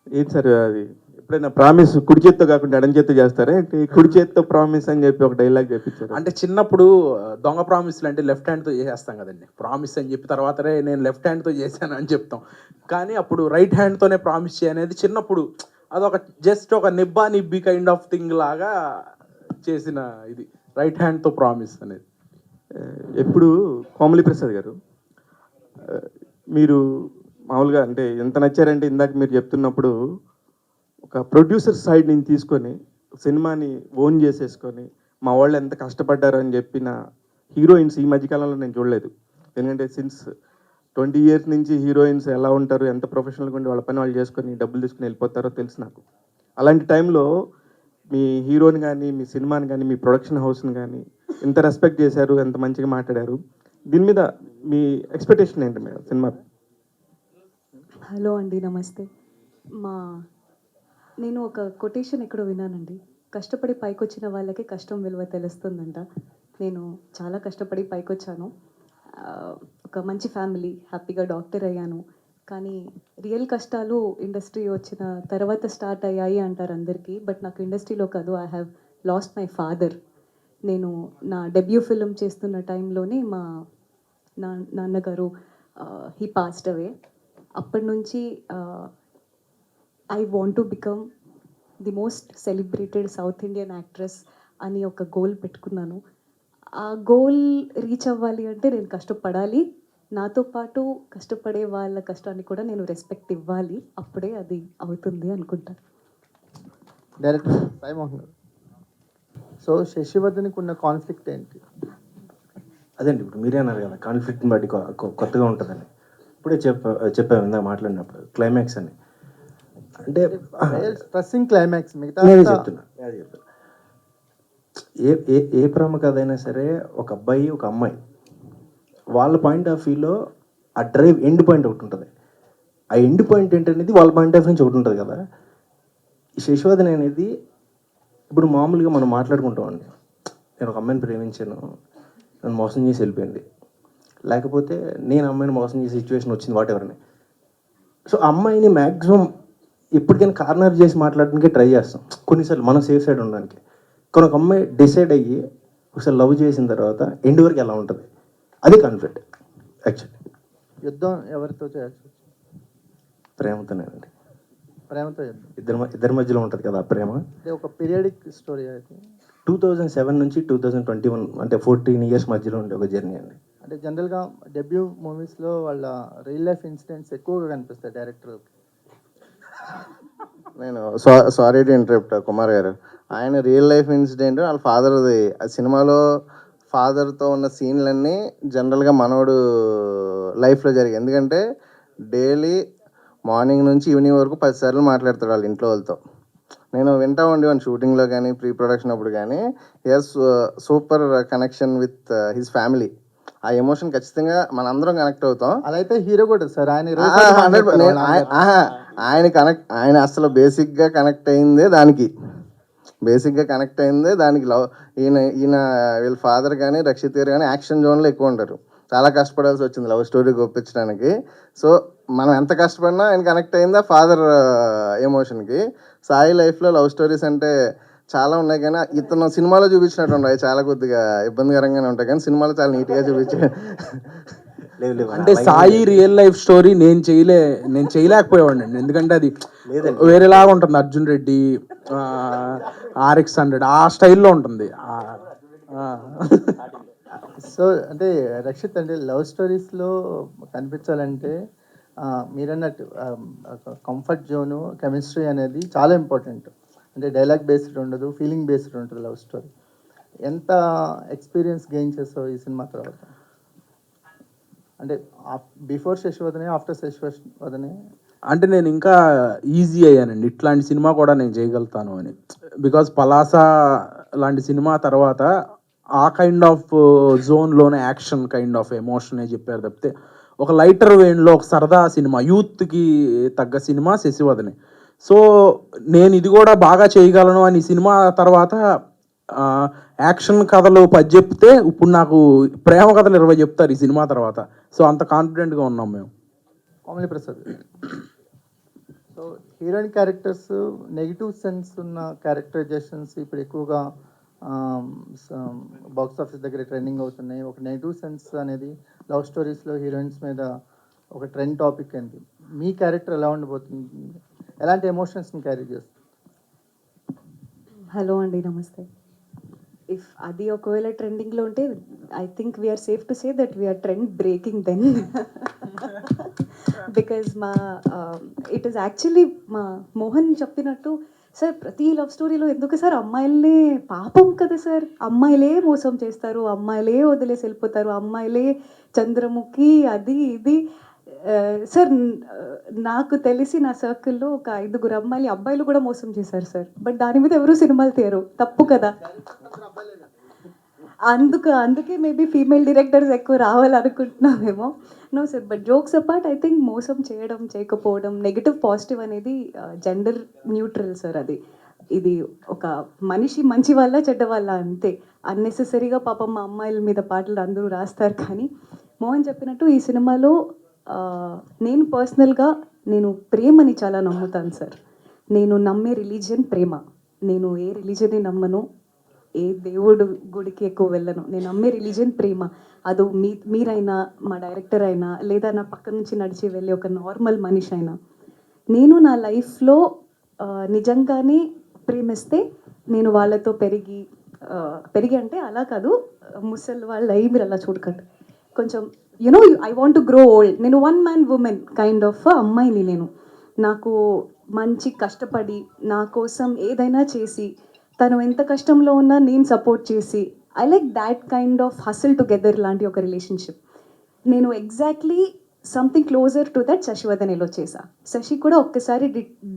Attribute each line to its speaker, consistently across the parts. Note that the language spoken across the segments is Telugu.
Speaker 1: ఏంటి సార్ అది ఎప్పుడైనా ప్రామిస్ కుడి చేత్తో కాకుండా ఎడం చేత్తో చేస్తారా ఏంటి? కుడి చేత్తో ప్రామిస్ అని చెప్పి ఒక డైలాగ్ చెప్పించారు.
Speaker 2: అంటే చిన్నప్పుడు దొంగ ప్రామిస్లు అంటే లెఫ్ట్ హ్యాండ్తో చేసేస్తాం కదండి. ప్రామిస్ అని చెప్పి తర్వాతనే నేను లెఫ్ట్ హ్యాండ్తో చేశాను అని చెప్తాం. కానీ అప్పుడు రైట్ హ్యాండ్తోనే ప్రామిస్ చేయనేది చిన్నప్పుడు అదొక జస్ట్ ఒక నిబ్బా నిబ్బి కైండ్ ఆఫ్ థింగ్ లాగా చేసిన ఇది రైట్ హ్యాండ్తో ప్రామిస్ అనేది.
Speaker 1: ఎప్పుడు కోమలి ప్రసాద్ గారు మీరు మామూలుగా అంటే ఎంత నచ్చారంటే ఇందాక మీరు చెప్తున్నప్పుడు ఒక ప్రొడ్యూసర్ సైడ్ నుంచి తీసుకొని సినిమాని ఓన్ చేసేసుకొని మా వాళ్ళు ఎంత కష్టపడ్డారు అని చెప్పిన హీరోయిన్స్ ఈ మధ్యకాలంలో నేను చూడలేదు. ఎందుకంటే సిన్స్ 20 years నుంచి హీరోయిన్స్ ఎలా ఉంటారు, ఎంత ప్రొఫెషనల్గా ఉండి వాళ్ళ పని వాళ్ళు చేసుకొని డబ్బులు తీసుకుని వెళ్ళిపోతారో తెలుసు నాకు. అలాంటి టైంలో మీ హీరోని కానీ మీ సినిమాని కానీ మీ ప్రొడక్షన్ హౌస్ని కానీ ఎంత రెస్పెక్ట్ చేశారు, ఎంత మంచిగా మాట్లాడారు, దీని మీద మీ ఎక్స్పెక్టేషన్ ఏంటి మేడం సినిమా?
Speaker 3: హలో అండి, నమస్తే. నేను ఒక కొటేషన్ ఎక్కడో విన్నానండి, కష్టపడి పైకొచ్చిన వాళ్ళకి కష్టం విలువ తెలుస్తుందంట. నేను చాలా కష్టపడి పైకొచ్చాను. ఒక మంచి ఫ్యామిలీ, హ్యాపీగా డాక్టర్ అయ్యాను. కానీ రియల్ కష్టాలు ఇండస్ట్రీ వచ్చిన తర్వాత స్టార్ట్ అయ్యాయి అంటారు అందరికీ. బట్ నాకు ఇండస్ట్రీలో కాదు, I have lost my father. నేను నా డెబ్యూ ఫిల్మ్ చేస్తున్న టైంలోనే మా నాన్నగారు హీ పాస్డ్ అవే. అప్పటి నుంచి I want to become the most celebrated south Indian actress అని ఒక గోల్ పెట్టుకున్నాను. ఆ గోల్ రీచ్ అవ్వాలి అంటే నేను కష్టపడాలి, నాతో పాటు కష్టపడే వాళ్ళ కష్టాన్ని కూడా నేను రెస్పెక్ట్ ఇవ్వాలి. అప్పుడే అది అవుతుంది అనుకుంటాను.
Speaker 4: డైరెక్టర్ సాయి మోహన్ గారు, సో శశివర్ధన్కి ఉన్న కాన్ఫ్లిక్ట్ ఏంటి?
Speaker 5: అదండి ఇప్పుడు మీరే అన్నారు కదా కాన్ఫ్లిక్ట్ని బట్టి కొత్తగా ఉంటుందని. ఇప్పుడే చెప్పాము ఇందాక మాట్లాడినప్పుడు క్లైమాక్స్ అని. అంటే
Speaker 4: స్ట్రెస్సింగ్ క్లైమాక్స్ మిగతా
Speaker 5: నేనే చెప్తున్నా. ఏ ప్రేమ కథ అయినా సరే ఒక అబ్బాయి ఒక అమ్మాయి వాళ్ళ పాయింట్ ఆఫ్ వ్యూలో ఆ డ్రైవ్ ఎండ్ పాయింట్ ఒకటి ఉంటుంది. ఆ ఎండ్ పాయింట్ ఏంటనేది వాళ్ళ పాయింట్ ఆఫ్ నుంచి ఒకటి ఉంటుంది కదా. ఈ శశివర్ధన్ అనేది ఇప్పుడు మామూలుగా మనం మాట్లాడుకుంటామండి, నేను ఒక అమ్మాయిని ప్రేమించాను, నన్ను మోసం చేసి వెళ్ళిపోయింది, లేకపోతే నేను అమ్మాయిని మోసం చేసే సిచ్యువేషన్ వచ్చింది వాట్ ఎవరని. సో అమ్మాయిని మ్యాక్సిమం ఎప్పటికైనా కార్నర్ చేసి మాట్లాడడానికి ట్రై చేస్తాం కొన్నిసార్లు మనం సేఫ్ సైడ్ ఉండడానికి. కానీ ఒక అమ్మాయి డిసైడ్ అయ్యి ఒకసారి లవ్ చేసిన తర్వాత ఎండ్ వరకు ఎలా ఉంటుంది, అది కాన్ఫ్లిక్ట్ యాక్చువల్లీ.
Speaker 4: యుద్ధం ఎవరితో చేయాల్సి?
Speaker 5: ప్రేమతోనేనండి.
Speaker 4: ప్రేమతో యుద్ధం
Speaker 5: ఇద్దరి మధ్యలో ఉంటుంది కదా ఆ ప్రేమ.
Speaker 4: అంటే ఒక పీరియడిక్ స్టోరీ అయితే
Speaker 5: 2007 నుంచి 2021 అంటే 14 years మధ్యలో ఉండే ఒక జర్నీ అండి.
Speaker 4: అంటే జనరల్గా డెబ్యూ మూవీస్లో వాళ్ళ రియల్ లైఫ్ ఇన్సిడెంట్స్ ఎక్కువగా కనిపిస్తాయి డైరెక్టర్కి.
Speaker 6: నేను సారీ టు ఇంటరప్ట్ కుమార్ గారు, ఆయన రియల్ లైఫ్ ఇన్సిడెంట్ వాళ్ళ ఫాదర్ది. ఆ సినిమాలో ఫాదర్తో ఉన్న సీన్లన్నీ జనరల్గా మనోడు లైఫ్లో జరిగాయి. ఎందుకంటే డైలీ మార్నింగ్ నుంచి ఈవినింగ్ వరకు 10 సార్లు మాట్లాడతాడు వాళ్ళ ఇంట్లో వాళ్ళతో. నేను వింటా ఉండేవాడిని షూటింగ్లో కానీ ప్రీ ప్రొడక్షన్ అప్పుడు కానీ. Yes, super connection with his family. ఆ ఎమోషన్ ఖచ్చితంగా మనందరం కనెక్ట్ అవుతాం.
Speaker 4: అలా అయితే హీరో కూడా సార్ ఆయన
Speaker 6: ఆయన అసలు బేసిక్గా కనెక్ట్ అయిందే దానికి. లవ్. ఈయన వీళ్ళ ఫాదర్ కానీ రక్షిత్ గారు కానీ యాక్షన్ జోన్లో ఎక్కువ ఉంటారు. చాలా కష్టపడాల్సి వచ్చింది లవ్ స్టోరీ ఒప్పించడానికి. సో మనం ఎంత కష్టపడినా ఆయన కనెక్ట్ అయిందా ఫాదర్ ఎమోషన్కి. సాయి లైఫ్లో లవ్ స్టోరీస్ అంటే చాలా ఉన్నాయి, కానీ ఇతను సినిమాలో చూపించినట్టు ఉన్నాయి, చాలా కొద్దిగా ఇబ్బందికరంగానే ఉంటాయి, కానీ సినిమాలో చాలా నీట్గా చూపించారు.
Speaker 2: అంటే సాయి రియల్ లైఫ్ స్టోరీ నేను చేయలేకపోయేవాడిని అండి. ఎందుకంటే అది వేరేలాగా ఉంటుంది. అర్జున్ రెడ్డి, RX-100 ఆ స్టైల్లో ఉంటుంది.
Speaker 4: సో అంటే రక్షిత్, అంటే లవ్ స్టోరీస్లో కనిపించాలంటే మీరన్నట్టు కంఫర్ట్ జోను, కెమిస్ట్రీ అనేది చాలా ఇంపార్టెంట్. అంటే డైలాగ్ బేస్డ్ ఉండదు, ఫీలింగ్ బేస్డ్ ఉంటుంది లవ్ స్టోరీ. ఎంత ఎక్స్పీరియన్స్ గెయిన్ చేస్తావు ఈ సినిమా తర్వాత? అంటే బిఫోర్ శశివర్ధనే, ఆఫ్టర్ శశివర్ధనే?
Speaker 2: అంటే నేను ఇంకా ఈజీ అయ్యానండి, ఇట్లాంటి సినిమా కూడా నేను చేయగలుగుతాను అని. బికాజ్ పలాస లాంటి సినిమా తర్వాత ఆ కైండ్ ఆఫ్ జోన్లోనే యాక్షన్ కైండ్ ఆఫ్ ఎమోషనే చెప్పారు తప్పితే ఒక లైటర్ వేన్లో ఒక సరదా సినిమా, యూత్కి తగ్గ సినిమా శశివర్ధనే. సో నేను ఇది కూడా బాగా చేయగలను అని సినిమా తర్వాత యాక్షన్ కథలు 10 చెప్తే ఇప్పుడు నాకు ప్రేమ కథలు 20 చెప్తారు ఈ సినిమా తర్వాత. సో అంత కాన్ఫిడెంట్గా ఉన్నాం మేము.
Speaker 4: Komali Prasad, so so heroine characters negative sense ఉన్న క్యారెక్టరైజేషన్స్ ఇప్పుడు ఎక్కువగా బాక్స్ ఆఫీస్ దగ్గర ట్రెండింగ్ అవుతున్నాయి. ఒక నెగిటివ్ సెన్స్ అనేది లవ్ స్టోరీస్లో హీరోయిన్స్ మీద ఒక ట్రెండ్ టాపిక్ అయింది. మీ క్యారెక్టర్ ఎలా ఉండబోతుంది, ఎలాంటి ఎమోషన్స్ని క్యారీ చేస్తుంది?
Speaker 3: హలో అండి, నమస్తే. ఇఫ్ అది ఒకవేళ ట్రెండింగ్లో ఉంటే I think we are safe to say that we are trend breaking then. Because it is actually మా మోహన్ చెప్పినట్టు, సార్ ప్రతి లవ్ స్టోరీలో ఎందుకు సార్ అమ్మాయిలనే, పాపం కదా సార్, అమ్మాయిలే మోసం చేస్తారు, అమ్మాయిలే వదిలేసి వెళ్ళిపోతారు, అమ్మాయిలే చంద్రముఖి అది ఇది. సార్ నాకు తెలిసి నా సర్కిల్లో ఒక 5 అబ్బాయిలు కూడా మోసం చేశారు సార్. బట్ దాని మీద ఎవరు సినిమాలు తీయరు, తప్పు కదా. అందుకే మేబీ ఫీమేల్ డైరెక్టర్స్ ఎక్కువ రావాలనుకుంటున్నామేమో. No sir, but jokes apart, I think మోసం చేయడం చేయకపోవడం, నెగిటివ్ పాజిటివ్ అనేది జెండర్ న్యూట్రల్ సార్. ఇది ఒక మనిషి మంచి వాళ్ళ చెడ్డ వాళ్ళ అంతే. అన్నెసెసరీగా పాపం మా అమ్మాయిల మీద పాటలు అందరూ రాస్తారు. కానీ మోహన్ చెప్పినట్టు ఈ సినిమాలో నేను పర్సనల్గా నేను ప్రేమని చాలా నమ్ముతాను సార్. నేను నమ్మే రిలీజియన్ ప్రేమ. నేను ఏ రిలీజన్ని నమ్మను, ఏ దేవుడు గుడికి ఎక్కువ వెళ్ళను. నేను నమ్మే రిలీజియన్ ప్రేమ. అది మీరైనా, మా డైరెక్టర్ అయినా, లేదా నా పక్క నుంచి నడిచి వెళ్ళే ఒక నార్మల్ మనిషి అయినా, నేను నా లైఫ్లో నిజంగానే ప్రేమిస్తే నేను వాళ్ళతో పెరిగి అంటే అలా కాదు, ముసలి వాళ్ళ అయ్యి మీరు అలా చూడకండి. కొంచెం you know I want to grow old. నేను 1 man woman కైండ్ ఆఫ్ అమ్మాయిని. నేను నాకు మంచి కష్టపడి నా కోసం ఏదైనా చేసి, తను ఎంత కష్టంలో ఉన్నా నేను సపోర్ట్ చేసి, I like that kind of hustle together లాంటి ఒక రిలేషన్షిప్. నేను exactly something closer to that శశివదనేలో చేశా. శశి కూడా ఒక్కసారి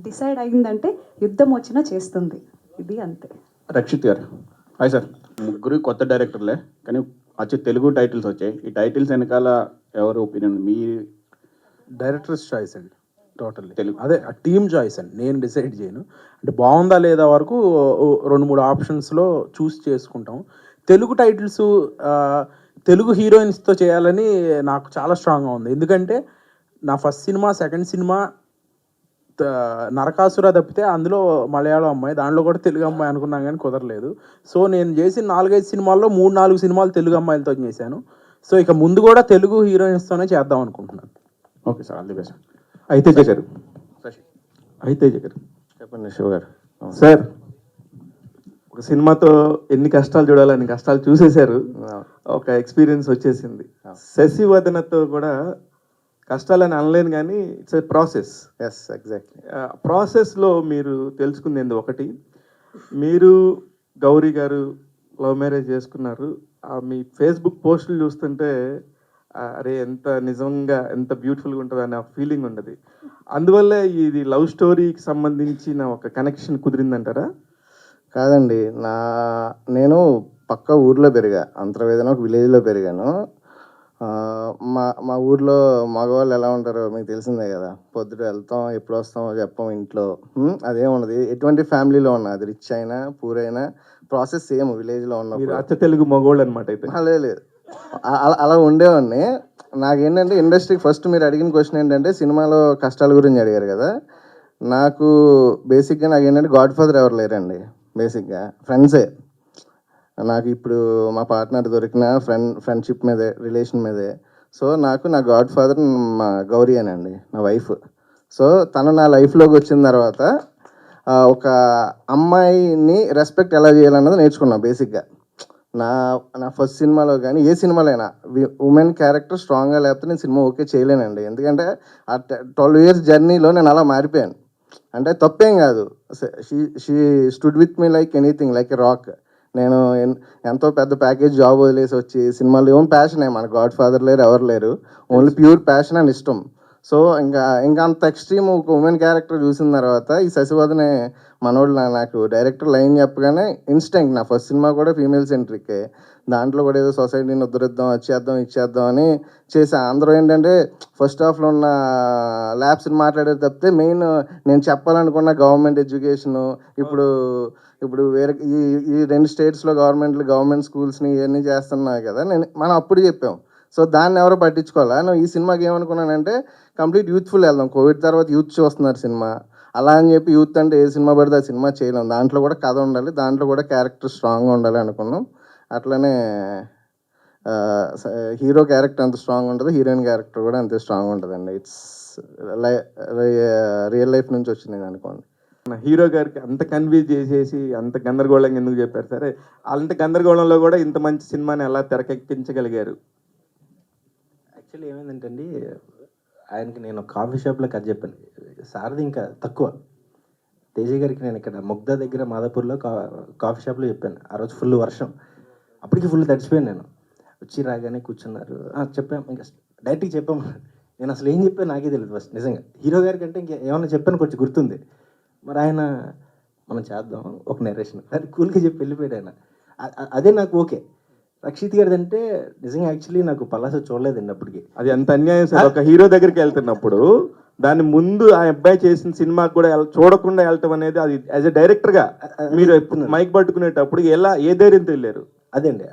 Speaker 3: డిసైడ్ అయిందంటే యుద్ధం వచ్చినా చేస్తుంది. ఇది అంతే.
Speaker 7: రక్షిత్ గారు, హాయ్ సార్. ముగ్గురు కొత్త డైరెక్టర్లే, కానీ తెలుగు టైటిల్స్ వచ్చాయి. ఈ టైటిల్స్ వెనకాల ఎవరు ఒపీనియన్? మీ
Speaker 2: డైరెక్టర్స్ చాయిస్ అండి, టోటల్లీ
Speaker 7: తెలుగు.
Speaker 2: అదే టీమ్ చాయిస్ అండి, నేను డిసైడ్ చేయను. అంటే బాగుందా లేదా వరకు 2-3 ఆప్షన్స్లో చూస్ చేసుకుంటాం. తెలుగు టైటిల్స్ తెలుగు హీరోయిన్స్తో చేయాలని నాకు చాలా స్ట్రాంగ్గా ఉంది. ఎందుకంటే నా first cinema, second cinema Narakasura తప్పితే అందులో మలయాళం అమ్మాయి, దాంట్లో కూడా తెలుగు అమ్మాయి అనుకున్నాం కానీ కుదరలేదు. సో నేను చేసిన 4-5 సినిమాల్లో 3-4 సినిమాలు తెలుగు అమ్మాయిలతో చేశాను. సో ఇక ముందు కూడా తెలుగు హీరోయిన్స్తోనే చేద్దాం అనుకుంటున్నాను.
Speaker 7: Okay sir, all the best.
Speaker 1: అయితేజ గారు, అయితేజ గారు
Speaker 6: చెప్పండి శివ గారు.
Speaker 1: సార్, ఒక సినిమాతో ఎన్ని కష్టాలు చూడాలి, అన్ని కష్టాలు చూసేశారు, ఒక ఎక్స్పీరియన్స్ వచ్చేసింది. శశివదనతో కూడా కష్టాలని అనలేను కానీ it's a process.
Speaker 6: Yes, exactly.
Speaker 1: ప్రాసెస్లో మీరు తెలుసుకుంది ఏంది, ఒకటి మీరు గౌరీ గారు లవ్ మ్యారేజ్ చేసుకున్నారు. మీ ఫేస్బుక్ పోస్టులు చూస్తుంటే అరే ఎంత నిజంగా ఎంత బ్యూటిఫుల్గా ఉంటుంది అనే ఫీలింగ్ ఉండదు. అందువల్ల ఇది లవ్ స్టోరీకి సంబంధించిన ఒక కనెక్షన్ కుదిరిందంటారా?
Speaker 6: కాదండి, నేను పక్క ఊర్లో పెరిగా, అంతర్వేదన ఒక విలేజ్లో పెరిగాను. మా ఊర్లో మగవాళ్ళు ఎలా ఉంటారో మీకు తెలిసిందే కదా. పొద్దుట వెళ్తాం, ఎప్పుడు వస్తామో చెప్పాం ఇంట్లో, అదేం ఉండదు. ఎటువంటి ఫ్యామిలీలో ఉన్నా, అది రిచ్ అయినా పూర్ అయినా ప్రాసెస్ సేమ్ విలేజ్లో
Speaker 1: మీరు
Speaker 6: ఉన్నప్పుడు.
Speaker 1: అచ్చ తెలుగు మగోళ్ళు అనమాట అయితే.
Speaker 6: లేదు, అలా ఉండేవాడిని. నాకేంటంటే ఇండస్ట్రీకి ఫస్ట్ మీరు అడిగిన క్వశ్చన్ ఏంటంటే సినిమాలో కష్టాల గురించి అడిగారు కదా. నాకు బేసిక్గా నాకు ఏంటంటే గాడ్ ఫాదర్ ఎవరు లేరండి. బేసిక్గా ఫ్రెండ్సే. నాకు ఇప్పుడు మా పార్ట్నర్ దొరికిన ఫ్రెండ్షిప్ మీదే, రిలేషన్ మీదే. సో నాకు నా గాడ్ ఫాదర్ మా గౌరీ అనండి, నా వైఫ్. సో తను నా లైఫ్లోకి వచ్చిన తర్వాత ఒక అమ్మాయిని రెస్పెక్ట్ ఎలా చేయాలన్నది నేర్చుకున్నా బేసిక్గా. నా ఫస్ట్ సినిమాలో కానీ ఏ సినిమాలైనా ఉమెన్ క్యారెక్టర్ స్ట్రాంగ్గా లేకపోతే నేను సినిమా ఓకే చేయలేనండి. ఎందుకంటే ఆ 12 years జర్నీలో నేను అలా మారిపోయాను. అంటే తప్పేం కాదు, she stood with me like anything, like a rock. నేను ఎంతో పెద్ద ప్యాకేజ్ జాబ్ వదిలేసి వచ్చి సినిమాలు ఓన్ ప్యాషనే, మన గాడ్ ఫాదర్ లేరు, ఎవరు లేరు, ఓన్లీ ప్యూర్ ప్యాషన్ అండ్ ఇష్టం. సో ఇంకా అంత ఎక్స్ట్రీమ్ ఒక ఉమెన్ క్యారెక్టర్ చూసిన తర్వాత ఈ శశివదనే మనోళ్ళు నాకు డైరెక్టర్ లైన్ చెప్పగానే ఇన్స్టెంట్. నా ఫస్ట్ సినిమా కూడా ఫీమేల్ సెంట్రికే. దాంట్లో కూడా ఏదో సొసైటీని ఉద్ధరిద్దాం, ఇచ్చేద్దాం అని చేసా. అందరూ ఏంటంటే ఫస్ట్ హాఫ్లో ఉన్న ల్యాబ్స్ని మాట్లాడేది తప్పితే మెయిన్ నేను చెప్పాలనుకున్న గవర్నమెంట్ ఎడ్యుకేషను, ఇప్పుడు వేరే ఈ 2 స్టేట్స్లో గవర్నమెంట్ స్కూల్స్ని ఇవన్నీ చేస్తున్నాయి కదా, మనం అప్పుడు చెప్పాం. సో దాన్ని ఎవరో పట్టించుకోవాలా. నేను ఈ సినిమాకి ఏమనుకున్నానంటే కంప్లీట్ యూత్ఫుల్ వెళ్దాం. కోవిడ్ తర్వాత యూత్ చూస్తున్నారు సినిమా. అలా అని చెప్పి యూత్ అంటే ఏ సినిమా పడితే ఆ సినిమా చేయలేం. దాంట్లో కూడా కథ ఉండాలి, దాంట్లో కూడా క్యారెక్టర్ స్ట్రాంగ్గా ఉండాలి అనుకున్నాం. అట్లనే హీరో క్యారెక్టర్ ఎంత స్ట్రాంగ్ ఉంటుంది, హీరోయిన్ క్యారెక్టర్ కూడా అంతే స్ట్రాంగ్ ఉంటుందండి. ఇట్స్ రియల్ లైఫ్ నుంచి వచ్చింది అనుకోండి.
Speaker 1: మన హీరో గారికి అంత కన్విన్స్ చేసేసి అంత గందరగోళంగా ఎందుకు చెప్పారు సరే? అంత గందరగోళంలో కూడా ఇంత మంచి సినిమాని ఎలా తెరకెక్కించగలిగారు?
Speaker 5: యాక్చువల్లీ ఏమైందంటే అండి, ఆయనకి నేను కాఫీ షాప్లో కథ చెప్పాను. సార్ది ఇంకా తక్కువ. తేజ గారికి నేను ఇక్కడ ముగ్ధా దగ్గర మాదాపూర్లో కాఫీ షాప్లో చెప్పాను. ఆ రోజు ఫుల్ వర్షం, అప్పటికి ఫుల్ తడిచిపోయాను నేను. వచ్చి రాగానే కూర్చున్నారు, చెప్పాము, ఇంకా డైరెక్ట్గా చెప్పాము. నేను అసలు ఏం చెప్పాను నాకే తెలియదు ఫస్ట్ నిజంగా. హీరో గారి కంటే ఇంకా ఏమన్నా చెప్పాను కొంచెం గుర్తుంది. మరి ఆయన మనం చేద్దాం ఒక నెరేషన్ అది కూల్గా చెప్పి వెళ్ళిపోయాడు ఆయన. అదే నాకు ఓకే. రక్షిత్ గారిది అంటే నిజంగా యాక్చువల్లీ నాకు పలాస చూడలేదండి అప్పటికి.
Speaker 1: అది ఎంత అన్యాయం సార్. ఒక హీరో దగ్గరికి వెళ్తున్నప్పుడు దాని ముందు ఆ అబ్బాయి చేసిన సినిమాకి కూడా చూడకుండా వెళ్ళటం అనేది, అది యాజ్ ఎ డైరెక్టర్గా మీరు మైక్ పట్టుకునేటప్పుడు ఎలా ఏ ధైర్యంతో వెళ్ళారు?
Speaker 5: అదే అండి,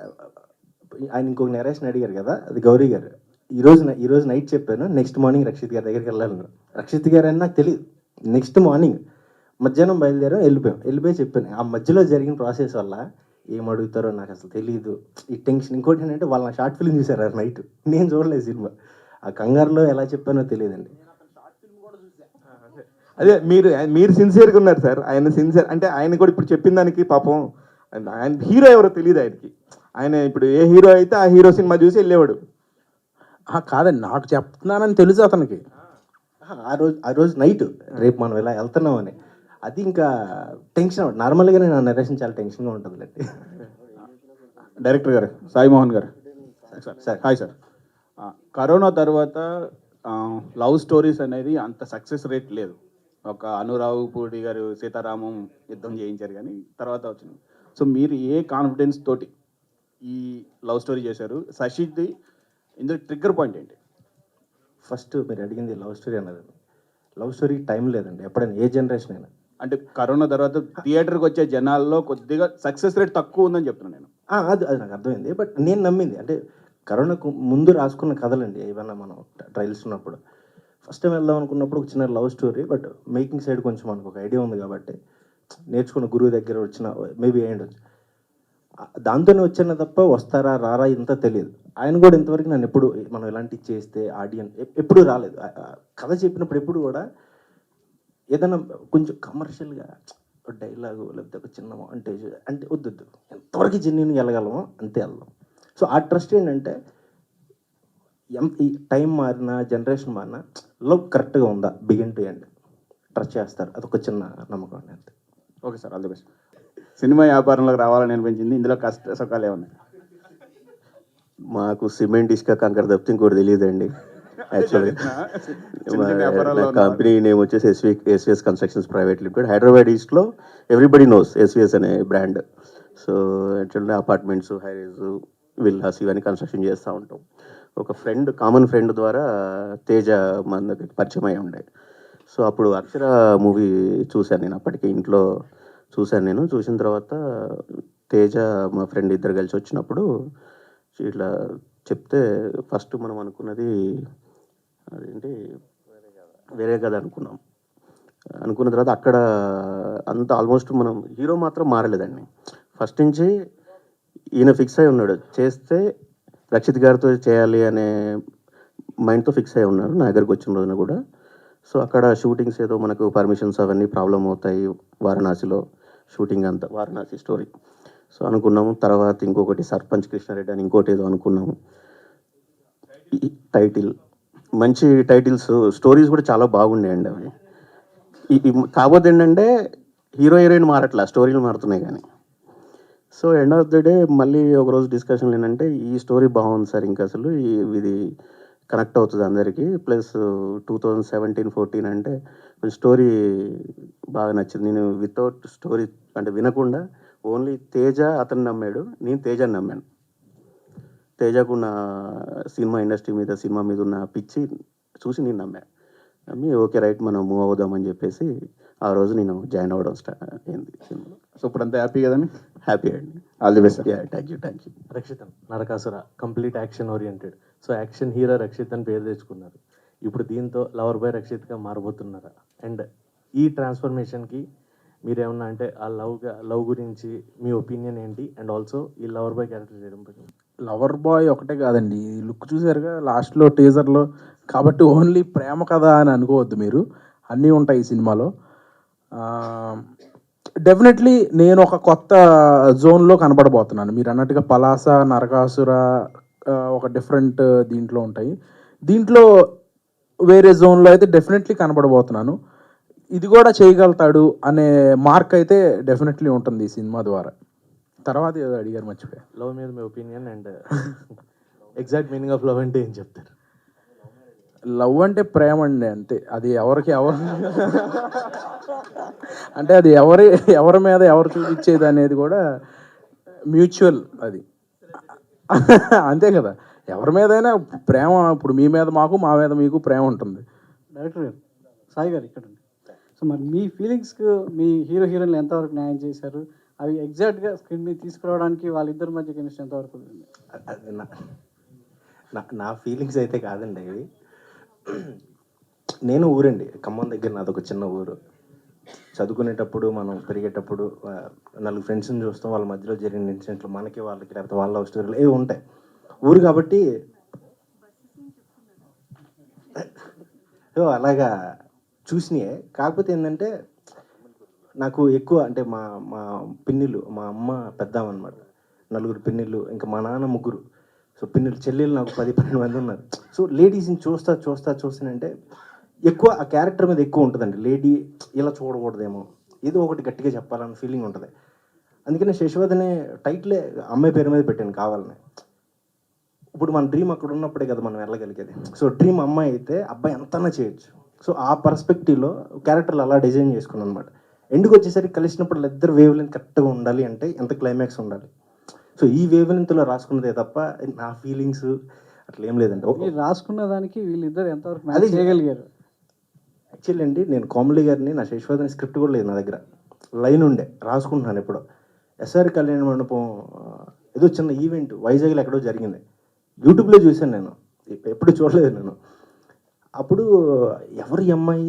Speaker 5: ఆయన ఇంకొక నెరేషన్ అడిగారు కదా, అది గౌరీ గారు. ఈరోజు నైట్ చెప్పాను, నెక్స్ట్ మార్నింగ్ రక్షిత్ గారి దగ్గరికి వెళ్ళాను. రక్షిత్ గారు అని నాకు తెలియదు. నెక్స్ట్ మార్నింగ్ మధ్యాహ్నం బయలుదేరాం, వెళ్ళిపోయి చెప్పాను. ఆ మధ్యలో జరిగిన ప్రాసెస్ వల్ల ఏం అడుగుతారో నాకు అసలు తెలియదు, ఈ టెన్షన్. ఇంకోటి ఏంటంటే వాళ్ళు నా షార్ట్ ఫిల్మ్ చూసారు ఆ నైట్, నేను చూడలేదు సినిమా. ఆ కంగారులో ఎలా చెప్పానో తెలియదండి.
Speaker 1: అదే మీరు సిన్సియర్గా ఉన్నారు సార్. ఆయన సిన్సియర్ అంటే ఆయన కూడా ఇప్పుడు చెప్పిన దానికి పాపం ఆయన హీరో ఎవరో తెలియదు ఆయనకి. ఆయన ఇప్పుడు ఏ హీరో అయితే ఆ హీరో సినిమా చూసి వెళ్ళేవాడు.
Speaker 2: కాదండి, నాకు చెప్తున్నానని తెలుసు అతనికి.
Speaker 5: ఆ రోజు నైట్ రేపు మనం ఇలా వెళ్తున్నామని, అది ఇంకా టెన్షన్. నార్మల్గానే నా నరేషన్ చాలా టెన్షన్గా ఉంటుందిలేండి.
Speaker 7: డైరెక్టర్ గారు సాయి మోహన్ గారు సార్, హాయ్ సార్. కరోనా తర్వాత లవ్ స్టోరీస్ అనేది అంత సక్సెస్ రేట్ లేదు. ఒక అనురావు పూడి గారు సీతారామం యుద్ధం చేయించారు, కానీ తర్వాత వచ్చింది. సో మీరు ఏ కాన్ఫిడెన్స్ తోటి ఈ లవ్ స్టోరీ చేశారు? శశిది ఇందులో ట్రిగ్గర్ పాయింట్ ఏంటి?
Speaker 5: ఫస్ట్ మీరు అడిగింది లవ్ స్టోరీ అన్నది. లవ్ స్టోరీ టైం లేదండి ఎప్పుడైనా, ఏ జనరేషన్ అయినా.
Speaker 7: అంటే కరోనా తర్వాత థియేటర్కి వచ్చే జనాల్లో కొద్దిగా సక్సెస్ రేట్ తక్కువ ఉందని చెప్తున్నాను నేను.
Speaker 5: అది నాకు అర్థమైంది. బట్ నేను నమ్మింది అంటే కరోనాకు ముందు రాసుకున్న కథలండి ఏమన్నా. మనం ట్రయల్స్ ఉన్నప్పుడు ఫస్ట్ టైం వెళ్దాం అనుకున్నప్పుడు ఒక చిన్న love story, but making side కొంచెం మనకు ఒక ఐడియా ఉంది కాబట్టి నేర్చుకున్న గురువు దగ్గర వచ్చిన మేబీ అయ్యిండొచ్చు. దాంతోనే వచ్చాను తప్ప వస్తారా రారా ఇంత తెలియదు. ఆయన కూడా ఇంతవరకు నన్ను ఎప్పుడు మనం ఇలాంటివి చేస్తే ఆడియన్స్ ఎప్పుడూ రాలేదు. కథ చెప్పినప్పుడు ఎప్పుడు కూడా ఏదైనా కొంచెం కమర్షియల్గా డైలాగు లేకపోతే ఒక చిన్న మాంటేజ్ అంటే వద్దు, ఎంతవరకు జెన్యున్గా వెళ్ళగలమో అంతే వెళ్దాం. సో ఆ ట్రస్ట్ ఏంటంటే ఈ టైం మారినా జనరేషన్ మారినా లవ్ కరెక్ట్గా ఉందా బిగిన్ టు ఎండ్ ట్రస్ట్ చేస్తారు. అదొక చిన్న నమ్మకం అండి అంతే.
Speaker 7: Okay sir, all the best. సినిమా వ్యాపారంలోకి రావాలని అనిపించింది, ఇందులో కష్ట సుఖాలు ఏమన్నాయి?
Speaker 8: మాకు సిమెంట్ ఇసుక కంకర తప్పితే ఇంకోటి తెలియదండి. యాక్చువల్లీ కంపెనీ నేమ్ వచ్చేసి SVS constructions private limited, Hyderabad ఈస్ట్లో. ఎవ్రీబడి నోస్ ఎస్విఎస్ అనే brand. So actually apartments, highrise, villas ఇవన్నీ కన్స్ట్రక్షన్ చేస్తూ ఉంటాం. ఒక కామన్ ఫ్రెండ్ ద్వారా తేజ మన దగ్గరికి పరిచయం అయి ఉండే. సో అప్పుడు అక్షర మూవీ చూశాను నేను, అప్పటికే ఇంట్లో చూశాను నేను. చూసిన తర్వాత తేజ మా ఫ్రెండ్ ఇద్దరు కలిసి వచ్చినప్పుడు ఇట్లా చెప్తే ఫస్ట్ మనం అనుకున్నది అదేంటి వేరే కదా అనుకున్న తర్వాత అక్కడ అంత ఆల్మోస్ట్ మనం హీరో మాత్రం మారలేదండి. ఫస్ట్ నుంచి ఈయన ఫిక్స్ అయి ఉన్నాడు, చేస్తే రక్షిత్ గారితో చేయాలి అనే మైండ్తో ఫిక్స్ అయి ఉన్నారు నా దగ్గరికి వచ్చిన రోజున కూడా. సో అక్కడ షూటింగ్స్ ఏదో మనకు పర్మిషన్స్ అవన్నీ ప్రాబ్లం అవుతాయి, వారణాసిలో షూటింగ్ అంతా వారణాసి స్టోరీ. సో అనుకున్నాము. తర్వాత ఇంకొకటి సర్పంచ్ కృష్ణారెడ్డి అని ఇంకోటి ఏదో అనుకున్నాము. టైటిల్ మంచి టైటిల్స్, స్టోరీస్ కూడా చాలా బాగుండేయండి అవి. కాకపోతే ఏంటంటే హీరో హీరోయిన్ మారట్లా, స్టోరీలు మారుతున్నాయి కానీ. So end of the day మళ్ళీ ఒకరోజు డిస్కషన్లు ఏంటంటే ఈ స్టోరీ బాగుంది సార్, ఇంకా అసలు ఇది కనెక్ట్ అవుతుంది అందరికీ. ప్లస్ 2017-14 అంటే కొంచెం స్టోరీ బాగా నచ్చింది. నేను వితౌట్ స్టోరీ అంటే వినకుండా ఓన్లీ తేజ అతను నమ్మాడు, నేను తేజని నమ్మాను. తేజకున్న సినిమా ఇండస్ట్రీ మీద, సినిమా మీద ఉన్న పిచ్చి చూసి నేను నమ్మి ఓకే రైట్ మనం మూవ్ అవుదామని చెప్పేసి ఆ రోజు నేను జాయిన్ అవ్వడం స్టార్ట్ అయింది సినిమా.
Speaker 7: సో ఇప్పుడు అంతా హ్యాపీ కదండి?
Speaker 8: హ్యాపీ అండి.
Speaker 7: All the best.
Speaker 8: Thank you.
Speaker 9: రక్షితన్ Narakasura complete action oriented. So action hero Rakshit అని పేరు తెచ్చుకున్నారు. ఇప్పుడు దీంతో లవర్ బాయ్ రక్షిత్గా మారబోతున్నారా? అండ్ ఈ ట్రాన్స్ఫర్మేషన్కి మీరేమన్నా అంటే ఆ లవ్ గురించి మీ ఒపీనియన్ ఏంటి, అండ్ ఆల్సో ఈ లవర్ బాయ్ క్యారెక్టర్ చేయడం పట్ల?
Speaker 2: లవర్ బాయ్ ఒకటే కాదండి, ఈ లుక్ చూసారుగా లాస్ట్లో టీజర్లో, కాబట్టి ఓన్లీ ప్రేమ కథ అని అనుకోవద్దు మీరు, అన్నీ ఉంటాయి ఈ సినిమాలో. డెఫినెట్లీ నేను ఒక కొత్త జోన్లో కనబడబోతున్నాను. మీరు అన్నట్టుగా పలాస, నరకాసుర ఒక డిఫరెంట్ దీంట్లో ఉంటాయి. దీంట్లో వేరే జోన్లో అయితే డెఫినెట్లీ కనబడబోతున్నాను. ఇది కూడా చేయగలుగుతాడు అనే మార్క్ అయితే డెఫినెట్లీ ఉంటుంది ఈ సినిమా ద్వారా. తర్వాత ఏదో అడిగారు, మర్చిపోయా.
Speaker 9: లవ్ మీద మీ opinion and exact meaning of love అంటే ఏం చెప్తారు?
Speaker 2: లవ్ అంటే ప్రేమ అండి, అంతే. అది ఎవరు అంటే అది ఎవరి మీద ఎవరు చూపించేది అనేది కూడా మ్యూచువల్, అది అంతే కదా. ఎవరి మీదైనా ప్రేమ, ఇప్పుడు మీ మీద మాకు, మా మీద మీకు ప్రేమ ఉంటుంది.
Speaker 10: డైరెక్టర్ గారు, సాయి గారు ఇక్కడ ఉంది. సో మరి మీ ఫీలింగ్స్కి మీ హీరో హీరోయిన్లు ఎంతవరకు న్యాయం చేశారు? అవి ఎగ్జాక్ట్గా స్క్రీన్ మీద తీసుకురావడానికి వాళ్ళిద్దరి మధ్య కెమిస్ట్రీ ఎంతవరకు ఉంది?
Speaker 5: అది నా ఫీలింగ్స్ అయితే కాదండి ఇవి. నేను ఊరండి, ఖమ్మం దగ్గర నాదొక చిన్న ఊరు. చదువుకునేటప్పుడు మనం పెరిగేటప్పుడు నలుగురు ఫ్రెండ్స్ని చూస్తాం, వాళ్ళ మధ్యలో జరిగిన ఇన్సిడెంట్లు మనకి వాళ్ళకి, లేకపోతే వాళ్ళ లవ్ స్టోరీలు ఏవి ఉంటాయి. ఊరు కాబట్టి అలాగా చూసినాయే. కాకపోతే ఏంటంటే నాకు ఎక్కువ అంటే మా మా పిన్నిలు, మా అమ్మ పెద్దాం అనమాట, నలుగురు పిన్నిలు, ఇంకా మా నాన్న ముగ్గురు. సో పిన్నిలు, చెల్లెలు నాకు 10-12 మంది ఉన్నారు. సో లేడీస్ని చూస్తానంటే ఎక్కువ ఆ క్యారెక్టర్ మీద ఎక్కువ ఉంటుందండి. లేడీ ఇలా చూడకూడదేమో, ఏదో ఒకటి గట్టిగా చెప్పాలన్న ఫీలింగ్ ఉంటుంది. అందుకనే శశివద్ అనే టైటిలే అమ్మాయి పేరు మీద పెట్టాను కావాలని. ఇప్పుడు మన డ్రీమ్ అక్కడ ఉన్నప్పుడే కదా మనం వెళ్ళగలిగేది. సో డ్రీమ్ అమ్మాయి అయితే అబ్బాయి ఎంతన్నా చేయొచ్చు. సో ఆ పర్స్పెక్టివ్లో క్యారెక్టర్లు అలా డిజైన్ చేసుకున్నాను అనమాట. ఎండుకు వచ్చేసరికి కలిసినప్పుడు ఇద్దరు వేవ్ లెంత్ కరెక్ట్గా ఉండాలి అంటే ఎంత క్లైమాక్స్ ఉండాలి. సో ఈ వేవ్ లెంత్లో రాసుకున్నదే తప్ప నా ఫీలింగ్స్ అట్లా ఏం లేదండి.
Speaker 10: మీరు రాసుకున్న దానికి వీళ్ళిద్దరు ఎంతవరకు మ్యాచ్ చేయగలిగారు?
Speaker 5: యాక్చువల్లీ అండి, నేను కామెడీ గారిని, నా శశివద్ అనే స్క్రిప్ట్ కూడా లేదు నా దగ్గర, లైన్ ఉండే రాసుకుంటున్నాను. ఎప్పుడో ఎస్ఆర్ కళ్యాణ మండపం ఏదో చిన్న ఈవెంట్ వైజాగ్లో ఎక్కడో జరిగింది, యూట్యూబ్లో చూశాను నేను, ఎప్పుడు చూడలేదు నేను. అప్పుడు ఎవరి అమ్మాయి,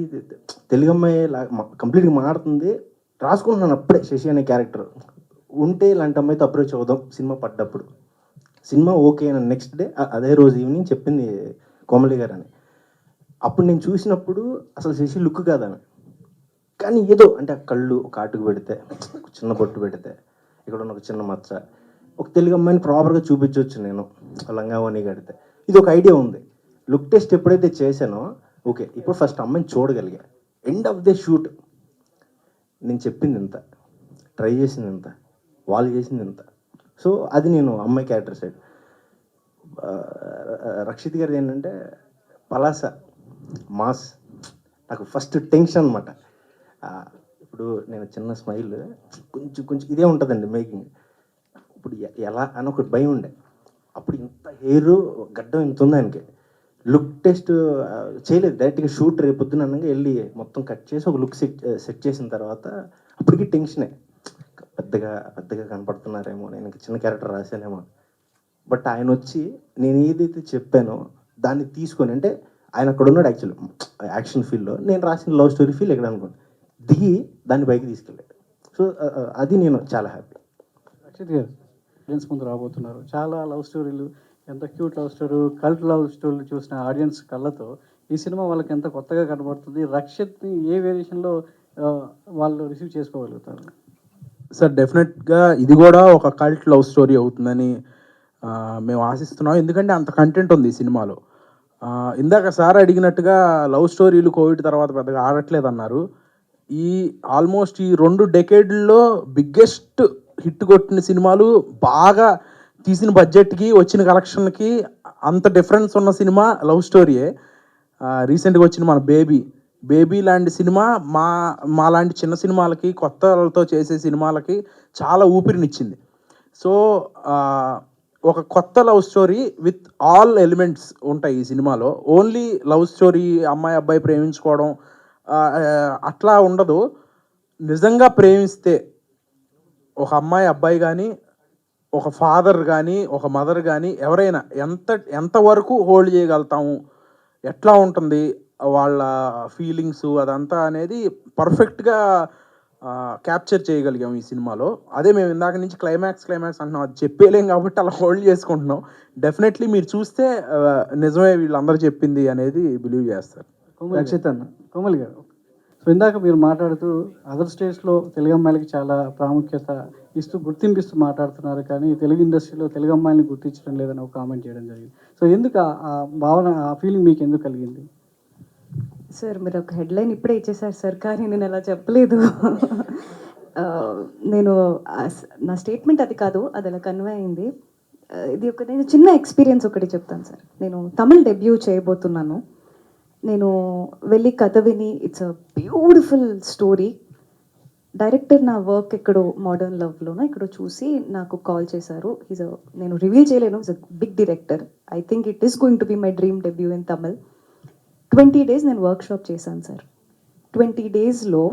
Speaker 5: తెలుగు అమ్మాయి కంప్లీట్గా మారుతుంది, రాసుకుంటున్నాను అప్పుడే శశి అనే క్యారెక్టర్ ఉంటే ఇలాంటి అమ్మాయితో అప్రోచ్ అవుదాం సినిమా పడ్డప్పుడు. సినిమా ఓకే అని నెక్స్ట్ డే అదే రోజు ఈవినింగ్ చెప్పింది కోమలి గారు అని. అప్పుడు నేను చూసినప్పుడు అసలు శశి లుక్ కాదని, కానీ ఏదో అంటే ఆ కళ్ళు ఒక ఆటుకు పెడితే, చిన్న బొట్టు పెడితే, ఇక్కడ ఉన్న ఒక చిన్న మచ్చ, ఒక తెలుగు అమ్మాయిని ప్రాపర్గా చూపించవచ్చు నేను లంగావని కడితే. ఇది ఒక ఐడియా ఉంది. లుక్ టెస్ట్ ఎప్పుడైతే చేశానో ఓకే, ఇప్పుడు ఫస్ట్ అమ్మాయిని చూడగలిగా. ఎండ్ ఆఫ్ ద షూట్ నేను చెప్పింది ఇంత, ట్రై చేసింది ఇంత, వాళ్ళు చేసింది ఇంత. సో అది నేను అమ్మాయి క్యారెక్టర్ సైడ్. రక్షిత్ గారిది ఏంటంటే పలాస మాస్, నాకు ఫస్ట్ టెన్షన్ అనమాట. ఇప్పుడు నేను చిన్న స్మైల్ కొంచెం ఇదే ఉంటుందండి మేకింగ్. ఇప్పుడు ఎలా అని ఒకటి భయం ఉండే. అప్పుడు ఇంత హెయిర్ గడ్డం ఇంత ఉంది ఆయనకి. లుక్ టెస్ట్ చేయలేదు, డైరెక్ట్గా షూట్ రేపొద్దున అనగా వెళ్ళి మొత్తం కట్ చేసి ఒక లుక్ సెట్ చేసిన తర్వాత అప్పటికి టెన్షనే, పెద్దగా కనపడుతున్నారేమో, నేను చిన్న క్యారెక్టర్ రాశానేమో. బట్ ఆయన వచ్చి నేను ఏదైతే చెప్పానో దాన్ని తీసుకొని, అంటే ఆయన అక్కడ ఉన్నాడు యాక్చువల్ యాక్షన్ ఫీల్డ్లో, నేను రాసిన లవ్ స్టోరీ ఫీల్ ఎక్కడ అనుకోండి దిగి దాన్ని పైకి తీసుకెళ్ళాడు. సో అది నేను చాలా హ్యాపీ.
Speaker 10: రక్షిత్ గారు ఆడియన్స్ ముందు రాబోతున్నారు, చాలా లవ్ స్టోరీలు, ఎంత cute love story, cult love స్టోరీలు చూసిన ఆడియన్స్ కళ్ళతో ఈ సినిమా వాళ్ళకి ఎంత కొత్తగా కనబడుతుంది? రక్షిత్ని ఏ వేరియేషన్లో వాళ్ళు రిసీవ్ చేసుకోగలుగుతారు?
Speaker 2: సార్ డెఫినెట్గా ఇది కూడా ఒక కల్ట్ లవ్ స్టోరీ అవుతుందని మేము ఆశిస్తున్నాం. ఎందుకంటే అంత కంటెంట్ ఉంది ఈ సినిమాలో. ఇందాక సార్ అడిగినట్టుగా లవ్ స్టోరీలు కోవిడ్ తర్వాత పెద్దగా ఆడట్లేదు అన్నారు. ఆల్మోస్ట్ ఈ 2 డెకేడ్లలో బిగ్గెస్ట్ హిట్ కొట్టిన సినిమాలు, బాగా తీసిన బడ్జెట్కి వచ్చిన కలెక్షన్కి అంత డిఫరెన్స్ ఉన్న సినిమా లవ్ స్టోరీయే. రీసెంట్గా వచ్చిన మన బేబీ లాంటి సినిమా మా లాంటి చిన్న సినిమాలకి, కొత్తలతో చేసే సినిమాలకి చాలా ఊపిరినిచ్చింది. సో ఒక కొత్త love story with all elements ఉంటాయి ఈ సినిమాలో. ఓన్లీ లవ్ స్టోరీ, అమ్మాయి అబ్బాయి ప్రేమించుకోవడం అట్లా ఉండదు. నిజంగా ప్రేమిస్తే ఒక అమ్మాయి అబ్బాయి కానీ, ఒక ఫాదర్ కానీ, ఒక మదర్ కానీ, ఎవరైనా ఎంతవరకు హోల్డ్ చేయగలుగుతాము, ఎట్లా ఉంటుంది, వాళ్ళ ఫీలింగ్స్ అదంతా అనేది పర్ఫెక్ట్గా క్యాప్చర్ చేయగలిగాం ఈ సినిమాలో. అదే మేము ఇందాక నుంచి క్లైమాక్స్ అంటున్నాం, అది చెప్పేలేం కాబట్టి అలా హోల్డ్ చేసుకుంటున్నాం. డెఫినెట్లీ మీరు చూస్తే నిజమే వీళ్ళందరూ చెప్పింది అనేది బిలీవ్ చేస్తారు.
Speaker 10: రక్షిత్ అన్న, కోమల్ గారు, సో ఇందాక మీరు మాట్లాడుతూ అదర్ స్టేట్స్లో తెలుగు అమ్మాయిలకి చాలా ప్రాముఖ్యత ఇస్తూ గుర్తింపిస్తూ మాట్లాడుతున్నారు, కానీ తెలుగు ఇండస్ట్రీలో తెలుగు అమ్మాయిని గుర్తించడం లేదని ఒక కామెంట్ చేయడం జరిగింది. సో ఎందుకు ఆ భావన, ఆ ఫీలింగ్ మీకు ఎందుకు కలిగింది?
Speaker 3: సార్ మీరు ఒక హెడ్లైన్ ఇప్పుడే ఇచ్చేసారు సార్, కానీ నేను అలా చెప్పలేదు. నేను నా స్టేట్మెంట్ అది కాదు, అది అలా కన్వే అయింది. ఇది ఒక నేను చిన్న ఎక్స్పీరియన్స్ ఒకటి చెప్తాను సార్. నేను తమిళ్ డెబ్యూ చేయబోతున్నాను. నేను వెళ్ళి కథ విని it's a beautiful story. Director నా వర్క్ ఎక్కడో మోడర్న్ లవ్లోనో ఎక్కడో చూసి నాకు కాల్ చేశారు. నేను రివీల్ చేయలేను, is a big director. I think it is going to be my dream debut in Tamil. 20 days నేను వర్క్షాప్ చేశాను సార్. 20 daysలో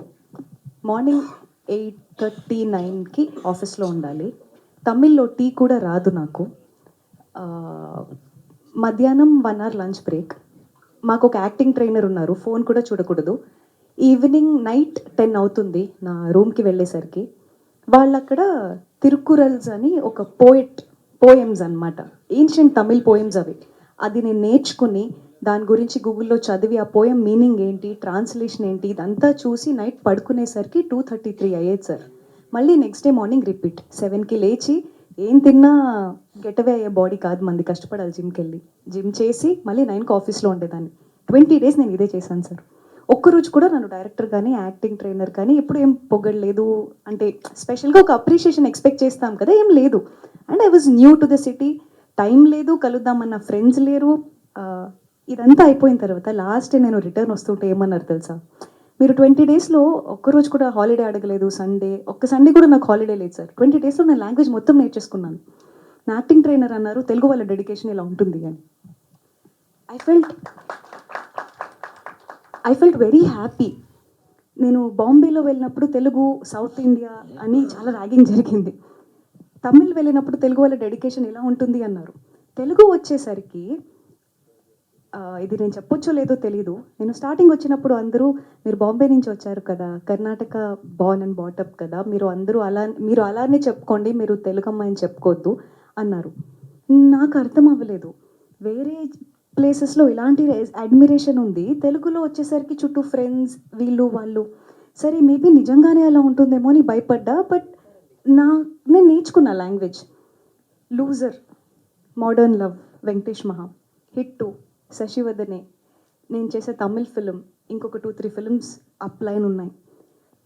Speaker 3: మార్నింగ్ 8:39కి ఆఫీస్లో ఉండాలి. తమిళ్లో టీ కూడా రాదు నాకు. మధ్యాహ్నం 1 hour లంచ్ బ్రేక్. మాకు ఒక యాక్టింగ్ ట్రైనర్ ఉన్నారు, ఫోన్ కూడా చూడకూడదు. ఈవినింగ్ నైట్ 10 అవుతుంది నా రూమ్కి వెళ్ళేసరికి. వాళ్ళక్కడ తిరుకురల్స్ అని ఒక పోయమ్స్ అనమాట, ఏన్షియంట్ తమిళ్ పోయమ్స్ అవి. అది నేను నేర్చుకుని దాని గురించి గూగుల్లో చదివి ఆ పోయం మీనింగ్ ఏంటి, ట్రాన్స్లేషన్ ఏంటి, ఇదంతా చూసి నైట్ పడుకునేసరికి 2:33 అయ్యేది సార్. మళ్ళీ నెక్స్ట్ డే మార్నింగ్ రిపీట్. 7కి లేచి ఏం తిన్నా గెటవే అయ్యే బాడీ కాదు మంది, కష్టపడాలి జిమ్కి వెళ్ళి. జిమ్ చేసి మళ్ళీ 9కి ఆఫీస్లో ఉండేదాన్ని. 20 days నేను ఇదే చేశాను సార్. ఒక్కరోజు కూడా నన్ను డైరెక్టర్ కానీ యాక్టింగ్ ట్రైనర్ కానీ ఎప్పుడు ఏం పొగడలేదు. అంటే స్పెషల్గా ఒక అప్రిషియేషన్ ఎక్స్పెక్ట్ చేస్తాం కదా, ఏం లేదు. And I was new to the city, time లేదు, కలుద్దామన్న ఫ్రెండ్స్ లేరు. ఇదంతా అయిపోయిన తర్వాత లాస్ట్ నేను రిటర్న్ వస్తుంటే ఏమన్నారు తెలుసా, మీరు 20 daysలో ఒక్కరోజు కూడా హాలిడే అడగలేదు. ఒక్క సండే కూడా నాకు హాలిడే లేదు సార్. 20 daysలో నేను లాంగ్వేజ్ మొత్తం నేర్చేసుకున్నాను. నా యాక్టింగ్ ట్రైనర్ అన్నారు తెలుగు వాళ్ళ డెడికేషన్ ఇలా ఉంటుంది అని. I felt very happy. నేను బాంబేలో వెళ్ళినప్పుడు తెలుగు సౌత్ ఇండియా అని చాలా ర్యాగింగ్ జరిగింది. తమిళ్ వెళ్ళినప్పుడు తెలుగు వాళ్ళ డెడికేషన్ ఇలా ఉంటుంది అన్నారు. తెలుగు వచ్చేసరికి ఇది నేను చెప్పొచ్చో లేదో తెలీదు. నేను స్టార్టింగ్ వచ్చినప్పుడు అందరూ మీరు బాంబే నుంచి వచ్చారు కదా, కర్ణాటక బార్న్ అండ్ బాటప్ కదా, మీరు అలానే చెప్పుకోండి, మీరు తెలుగు అమ్మాయిని చెప్పుకోవద్దు అన్నారు. నాకు అర్థం అవ్వలేదు. వేరే ప్లేసెస్లో ఇలాంటి అడ్మిరేషన్ ఉంది, తెలుగులో వచ్చేసరికి చుట్టూ ఫ్రెండ్స్ వీళ్ళు వాళ్ళు. సరే మేబీ నిజంగానే అలా ఉంటుందేమో అని భయపడ్డా. బట్ నేను నేర్చుకున్నా language. Loser, modern love, Venkatesh మహా, హిట్ 2, శశివదనే, నేను చేసే తమిళ్ ఫిలిం, ఇంకొక 2-3 ఫిల్మ్స్ అప్లైన్ ఉన్నాయి.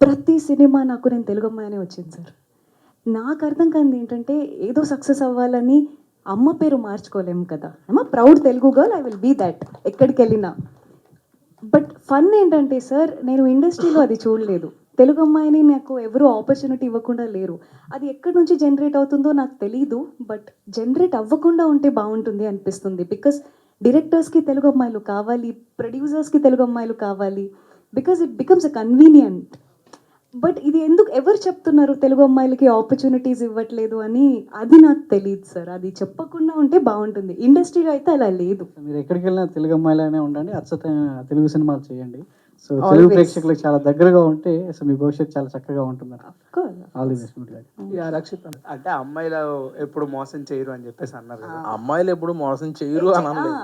Speaker 3: ప్రతి సినిమా నాకు నేను తెలుగు అమ్మాయినే వచ్చింది సార్. నాకు అర్థం కాదు ఏంటంటే ఏదో సక్సెస్ అవ్వాలని అమ్మ పేరు మార్చుకోలేము కదా. అమ్మ proud Telugu girl, I will be that ఎక్కడికి వెళ్ళినా. బట్ ఫన్ ఏంటంటే సార్, నేను ఇండస్ట్రీలో అది చూడలేదు. తెలుగు అమ్మాయిని నాకు ఎవరు ఆపర్చునిటీ ఇవ్వకుండా లేరు. అది ఎక్కడి నుంచి జనరేట్ అవుతుందో నాకు తెలీదు. బట్ జనరేట్ అవ్వకుండా ఉంటే బాగుంటుంది అనిపిస్తుంది. బికాస్ డైరెక్టర్స్కి తెలుగు అమ్మాయిలు కావాలి, ప్రొడ్యూసర్స్కి తెలుగు అమ్మాయిలు కావాలి. Because it becomes a convenient. But ఇది ఎవరు చెప్తున్నారు తెలుగు అమ్మాయిలకి ఆపర్చునిటీస్ ఇవ్వట్లేదు అని, అది నాకు తెలియదు సార్. అది చెప్పకుండా ఉంటే బాగుంటుంది. ఇండస్ట్రీలో అయితే అలా లేదు.
Speaker 10: మీరు ఎక్కడికి వెళ్ళినా తెలుగు అమ్మాయిలానే ఉండండి, అచ్చతైన తెలుగు సినిమాలు చేయండి. సో తెలుగు ప్రేక్షకులకు చాలా దగ్గరగా ఉంటే సో మీ భవిష్యత్తు చాలా చక్కగా ఉంటుంది. All the best.
Speaker 2: రక్షిత్ అంటే అమ్మాయిలు ఎప్పుడు మోసం చేయరు అని చెప్పేసి అన్నారు కదా. అమ్మాయిలు ఎప్పుడు మోసం చేయరు అని అనలేదు,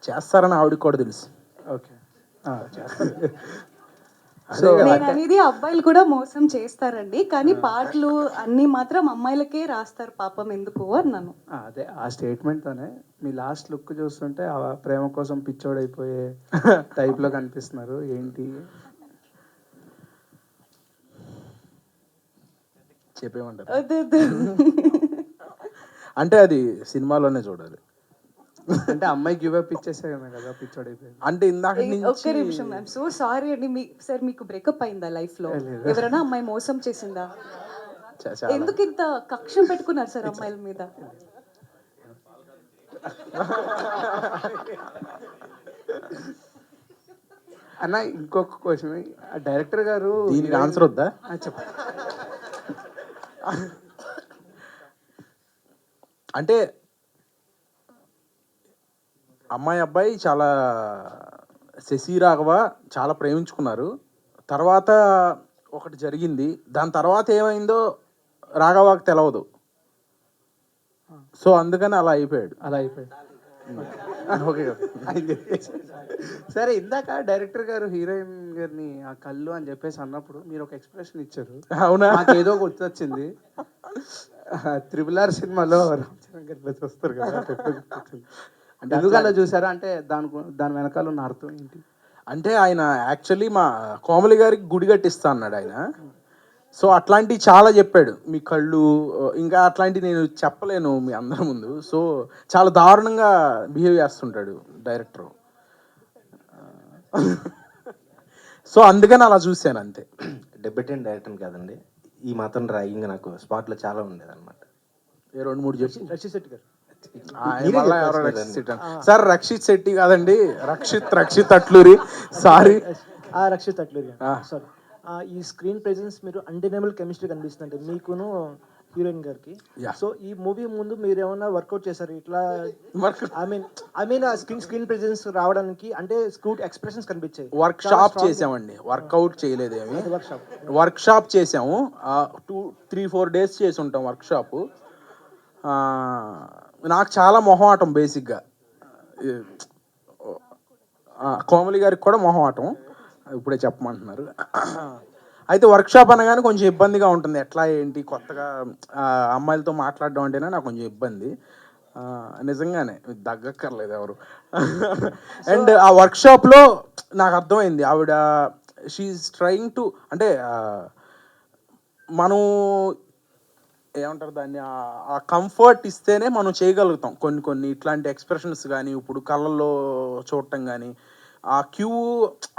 Speaker 2: చేస్తారని ఆవిడకి కూడా తెలుసు. ఓకే,
Speaker 3: నేను అనేది అబ్బాయిలు కూడా మోసం చేస్తారండి, కానీ పాటలు అన్నీ మాత్రం అమ్మాయిలకే రాస్తారు పాపం, ఎందుకు అన్నాను.
Speaker 2: అదే ఆ స్టేట్మెంట్తోనే మీ లాస్ట్ లుక్ చూస్తుంటే ఆ ప్రేమ కోసం పిచ్చోడైపోయే టైప్లో కనిపిస్తున్నారు. ఏంటి చెప్పేమంటారు? అంటే అది సినిమాలోనే చూడాలి. అంటే అమ్మాయి గివ్ అప్ ఇచ్చేసే కదా పిచ్చోడైపోయింది. అంటే ఇందాక
Speaker 3: ఒక్క నిమిషం, ఐఎమ్ సో సారీ అండి. సార్ మీకు బ్రేకప్ అయిందా లైఫ్ లో? ఎవరైనా అమ్మాయి మోసం చేసిందా? ఎందుకు ఇంత కక్షం పెట్టుకున్నారు సార్ అమ్మాయిల మీద?
Speaker 2: అన్న ఇంకొక క్వశ్చన్, డైరెక్టర్ గారు దీనికి ఆన్సర్ వద్దా చెప్ప. అంటే అమ్మాయి అబ్బాయి చాలా శశి రాఘవ చాలా ప్రేమించుకున్నారు. తర్వాత ఒకటి జరిగింది. దాని తర్వాత ఏమైందో రాఘవకి తెలవదు. సో అందుకని అలా అయిపోయాడు.
Speaker 10: అలా అయిపోయింది.
Speaker 2: ఓకే
Speaker 5: సరే, ఇందాక డైరెక్టర్ గారు హీరోయిన్ గారిని ఆ కళ్ళు అని చెప్పేసి అన్నప్పుడు మీరు ఒక ఎక్స్ప్రెషన్ ఇచ్చారు.
Speaker 2: అవునా?
Speaker 5: నాకేదో గుర్తొచ్చింది. RRR సినిమాలో రామ్ చరణ్ గారు ఇట్లా చూస్తారు కదా, అట్లా ఎప్పుడు గుర్తొచ్చింది. అంటే ఎందుకు అలా చూసారా అంటే దాని వెనకాల ఉన్న అర్థం ఏంటి?
Speaker 2: అంటే ఆయన యాక్చువల్లీ మా కోమలి గారికి గుడి కట్టిస్తా అన్నాడు ఆయన. సో అట్లాంటివి చాలా చెప్పాడు. మీ కళ్ళు ఇంకా అట్లాంటివి నేను చెప్పలేను మీ అందరి ముందు. సో చాలా దారుణంగా బిహేవ్ చేస్తుంటాడు డైరెక్టర్. సో అందుకని అలా చూశాను అంతే.
Speaker 5: డెబ్యూటెంట్ డైరెక్టర్ కాదండి, ఈ మాత్రం ర్యాగింగ్ నాకు స్పాట్లో చాలా ఉండేది అనమాట.
Speaker 2: 2-3 చెప్పు.
Speaker 10: రక్షిత్ శెట్టి గారు.
Speaker 2: మళ్ళా ఎవరో రక్షిత్ శెట్టి సార్, రక్షిత్ శెట్టి కాదండి, రక్షిత్ అట్లూరి. సారీ,
Speaker 10: రక్షిత్ అట్లూరి. సారీ. ఈ స్క్రీన్ ప్రెజెన్స్ మీరు అన్డెనబుల్ కెమిస్ట్రీ కనిపిస్తుంది మీకును హీరోయిన్ గారికి. సో ఈ మూవీ ముందు మీరు ఏమైనా వర్కౌట్ చేశారు ఇట్లా? ఐ మీన్ ఆ స్క్రీన్ ప్రెజెన్స్ రావడానికి అంటే స్క్రూట్ ఎక్స్ప్రెషన్స్ కనిపించాయి.
Speaker 2: వర్క్ షాప్ చేసామండి, వర్కౌట్ చేయలేదేమి. వర్క్ షాప్ చేసాము, 2-3-4 డేస్ చేసి ఉంటాం వర్క్ షాపు. నాకు చాలా మొహమాటం బేసిక్గా. కోమలి గారికి కూడా మొహమాటం, ఇప్పుడే చెప్పమంటున్నారు. అయితే వర్క్షాప్ అనగానే కొంచెం ఇబ్బందిగా ఉంటుంది. ఎట్లా ఏంటి కొత్తగా అమ్మాయిలతో మాట్లాడడం అంటేనే నాకు కొంచెం ఇబ్బంది. నిజంగానే దగ్గక్కర్లేదు ఎవరు. అండ్ ఆ వర్క్షాప్లో నాకు అర్థమైంది ఆవిడ షీఈస్ ట్రయింగ్ టు, అంటే మనం ఏమంటారు దాన్ని, ఆ కంఫర్ట్ ఇస్తేనే మనం చేయగలుగుతాం కొన్ని ఇట్లాంటి ఎక్స్ప్రెషన్స్ కానీ, ఇప్పుడు కళ్ళల్లో చూడటం కానీ, ఆ క్యూ